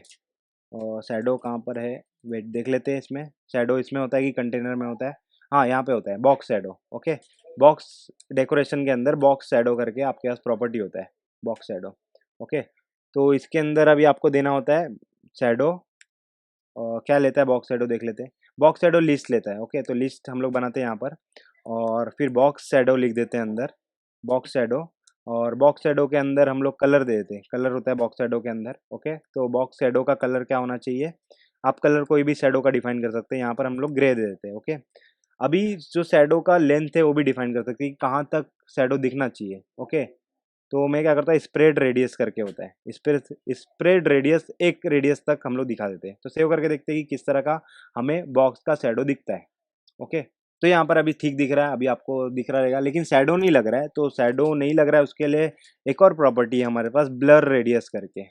और शैडो कहाँ पर है, वेट देख लेते हैं। इसमें शैडो इसमें होता है कि कंटेनर में होता है? हाँ, यहाँ पे होता है box shadow. Okay, box decoration के अंदर बॉक्स शैडो करके आपके पास प्रॉपर्टी होता है, बॉक्स शैडो। ओके, तो इसके अंदर अभी आपको देना होता है शैडो। क्या लेता है बॉक्स शैडो देख लेते हैं। बॉक्स शैडो लिस्ट लेता है। ओके, तो लिस्ट हम लोग बनाते हैं यहाँ पर, और फिर बॉक्स शैडो लिख देते हैं अंदर, बॉक्स शैडो। और बॉक्स शैडो के अंदर हम लोग कलर दे देते हैं, कलर होता है बॉक्स शैडो के अंदर। ओके, तो बॉक्स शैडो का कलर क्या होना चाहिए, आप कलर कोई भी शैडो का डिफाइन कर सकते हैं, यहाँ पर हम लोग ग्रे दे देते हैं। ओके, अभी जो शैडो का लेंथ है वो भी डिफाइन कर सकते हैं कि कहाँ तक शैडो दिखना चाहिए। ओके, तो मैं क्या करता है, स्प्रेड रेडियस करके होता है, स्प्रेड रेडियस, एक रेडियस तक हम लोग दिखा देते हैं। तो सेव करके देखते हैं कि किस तरह का हमें बॉक्स का शैडो दिखता है। ओके, तो यहाँ पर अभी ठीक दिख रहा है, अभी आपको दिख रहा रहेगा, लेकिन शैडो नहीं लग रहा है। तो शैडो नहीं लग रहा है, उसके लिए एक और प्रॉपर्टी है हमारे पास, ब्लर रेडियस करके।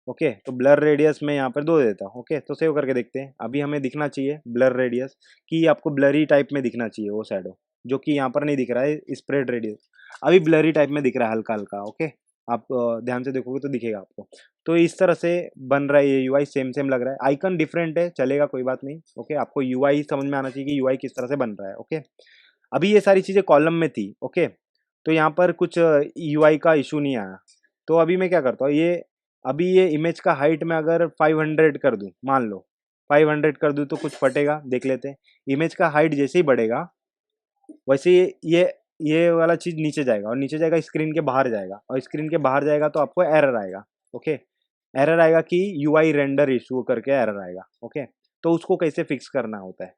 ओके, तो ब्लर रेडियस में यहाँ पर 2 दे देता हूँ। ओके, तो सेव करके देखते हैं, अभी हमें दिखना चाहिए ब्लर रेडियस, कि आपको ब्लरी टाइप में दिखना चाहिए वो शैडो, जो कि यहाँ पर नहीं दिख रहा है स्प्रेड रेडियस, अभी ब्लरी टाइप में दिख रहा है हल्का हल्का। ओके, आप ध्यान से देखोगे तो दिखेगा आपको। तो इस तरह से बन रहा है ये यूआई, सेम सेम लग रहा है, आइकन डिफरेंट है, चलेगा कोई बात नहीं। ओके, आपको यूआई समझ में आना चाहिए कि यूआई किस तरह से बन रहा है। ओके, अभी ये सारी चीज़ें कॉलम में थी। ओके, तो यहाँ पर कुछ यूआई का इशू नहीं आया। तो अभी मैं क्या करता हूँ, ये अभी ये इमेज का हाइट में अगर 500 कर दूँ, मान लो 500 कर दूँ तो कुछ फटेगा, देख लेते हैं। इमेज का हाइट जैसे ही बढ़ेगा वैसे ये वाला चीज़ नीचे जाएगा, और नीचे जाएगा स्क्रीन के बाहर जाएगा, और स्क्रीन के बाहर जाएगा तो आपको एरर आएगा। ओके, एरर आएगा कि यूआई रेंडर इशू करके एरर आएगा। ओके, तो उसको कैसे फिक्स करना होता है,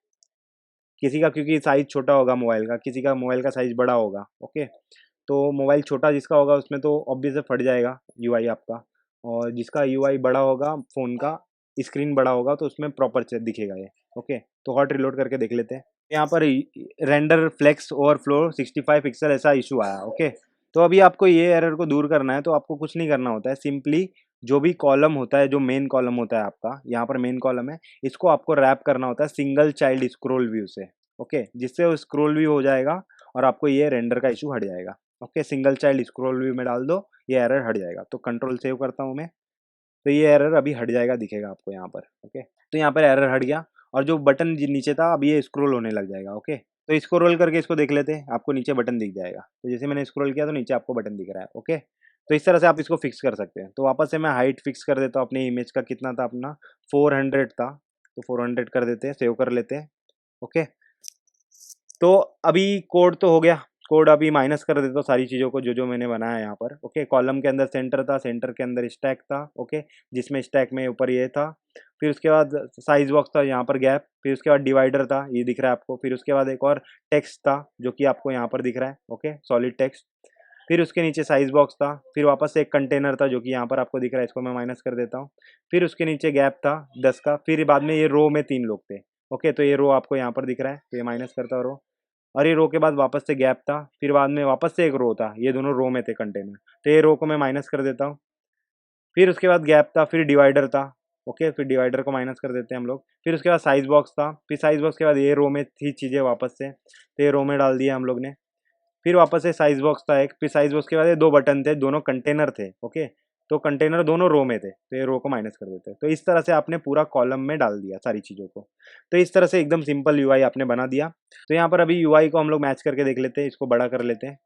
किसी का क्योंकि साइज़ छोटा होगा मोबाइल का, किसी का मोबाइल का साइज़ बड़ा होगा। ओके, तो मोबाइल छोटा जिसका होगा उसमें तो ऑब्वियस है फट जाएगा यूआई आपका, और जिसका यूआई बड़ा होगा फ़ोन का, स्क्रीन बड़ा होगा तो उसमें प्रॉपर दिखेगा ये। ओके, तो हॉट रिलोड करके देख लेते हैं। यहाँ पर रेंडर फ्लेक्स ओवरफ्लो 65 पिक्सल ऐसा इशू आया। ओके, तो अभी आपको ये एरर को दूर करना है, तो आपको कुछ नहीं करना होता है, सिंपली जो भी कॉलम होता है, जो मेन कॉलम होता है आपका, यहाँ पर मेन कॉलम है, इसको आपको रैप करना होता है सिंगल चाइल्ड स्क्रॉल व्यू से। ओके, जिससे वो स्क्रॉल व्यू हो जाएगा और आपको ये रेंडर का इशू हट जाएगा। Okay, single child scroll view में डाल दो, ये एरर हट जाएगा। तो कंट्रोल सेव करता हूँ मैं, तो ये एरर अभी हट जाएगा, दिखेगा आपको यहाँ पर। ओके, तो यहाँ पर एरर हट गया, और जो बटन नीचे था अभी ये स्क्रॉल होने लग जाएगा। ओके, तो इसको रोल करके इसको देख लेते हैं, आपको नीचे बटन दिख जाएगा। तो जैसे मैंने स्क्रॉल किया तो नीचे आपको बटन दिख रहा है। ओके, तो इस तरह से आप इसको फिक्स कर सकते हैं। तो वापस से मैं हाइट फिक्स कर देता हूँ अपनी इमेज का, कितना था अपना 400 था, तो 400 कर देते हैं, सेव कर लेते हैं। ओके, तो अभी कोड तो हो गया, कोड अभी माइनस कर देता हूँ सारी चीज़ों को जो जो मैंने बनाया यहाँ पर। ओके, कॉलम के अंदर सेंटर था, सेंटर के अंदर स्टैक था। ओके, जिसमें स्टैक में ऊपर ये था, फिर उसके बाद साइज बॉक्स था, यहाँ पर गैप, फिर उसके बाद डिवाइडर था, ये दिख रहा है आपको, फिर उसके बाद एक और टेक्स्ट था जो कि आपको यहाँ पर दिख रहा है। ओके, सॉलिड टेक्स्ट, फिर उसके नीचे साइज बॉक्स था, फिर वापस से एक कंटेनर था जो कि यहाँ पर आपको दिख रहा है, इसको मैं माइनस कर देता हूँ। फिर उसके नीचे गैप था 10 का, फिर बाद में ये रो में 3 लोग थे। ओके, तो ये रो आपको यहाँ पर दिख रहा है, तो ये माइनस करता हूँ रो, और ये रो के बाद वापस से गैप था, फिर बाद में वापस से एक रो था, ये दोनों रो में थे कंटेनर, तो ये रो को मैं माइनस कर देता हूँ। फिर उसके बाद गैप था, फिर डिवाइडर था। ओके, फिर डिवाइडर को माइनस कर देते हैं हम लोग। फिर उसके बाद साइज बॉक्स था, फिर साइज बॉक्स के बाद ये रो में थी चीज़ें वापस से, तो ये रो में डाल दिया हम लोग ने। फिर वापस से साइज बॉक्स था एक, फिर साइज बॉक्स के बाद ये 2 बटन थे, दोनों कंटेनर थे। ओके, तो कंटेनर दोनों रो में थे, तो ये रो को माइनस कर देते हैं। तो इस तरह से आपने पूरा कॉलम में डाल दिया सारी चीज़ों को। तो इस तरह से एकदम सिंपल यूआई आपने बना दिया। तो यहाँ पर अभी यूआई को हम लोग मैच करके देख लेते हैं, इसको बड़ा कर लेते हैं,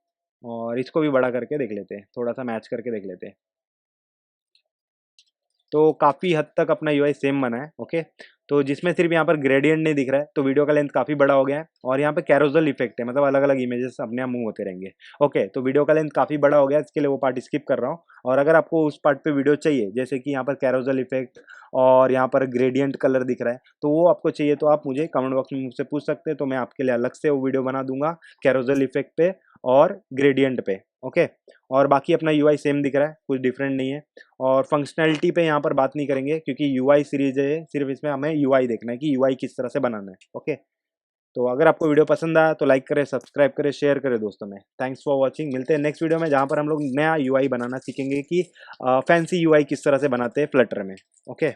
और इसको भी बड़ा करके देख लेते हैं, थोड़ा सा मैच करके देख लेते हैं। तो काफ़ी हद तक अपना यूआई सेम बना है। ओके, तो जिसमें सिर्फ यहाँ पर ग्रेडियंट नहीं दिख रहा है, तो वीडियो का लेंथ काफ़ी बड़ा हो गया है, और यहाँ पे कैरोसल इफेक्ट है, मतलब अलग अलग इमेजेस अपने आप मूव होते रहेंगे। ओके, तो वीडियो का लेंथ काफ़ी बड़ा हो गया, इसके लिए वो पार्ट स्किप कर रहा हूँ। और अगर आपको उस पार्ट पे वीडियो चाहिए, जैसे कि यहाँ पर कैरोसल इफेक्ट और यहाँ पर ग्रेडियंट कलर दिख रहा है, तो वो आपको चाहिए तो आप मुझे कमेंट बॉक्स में मुझसे पूछ सकते हैं, तो मैं आपके लिए अलग से वो वीडियो बना दूंगा कैरोसल इफेक्ट पे और ग्रेडियंट पे। ओके, और बाकी अपना यूआई सेम दिख रहा है, कुछ डिफरेंट नहीं है। और फंक्शनैलिटी पे यहाँ पर बात नहीं करेंगे, क्योंकि यूआई सीरीज है, सिर्फ इसमें हमें यूआई देखना है कि यूआई किस तरह से बनाना है। ओके, तो अगर आपको वीडियो पसंद आया तो लाइक करें, सब्सक्राइब करें, शेयर करें दोस्तों में। थैंक्स फॉर वॉचिंग, मिलते हैं नेक्स्ट वीडियो में, जहाँ पर हम लोग नया यूआई बनाना सीखेंगे कि फैंसी यूआई किस तरह से बनाते हैं फ्लटर में। ओके।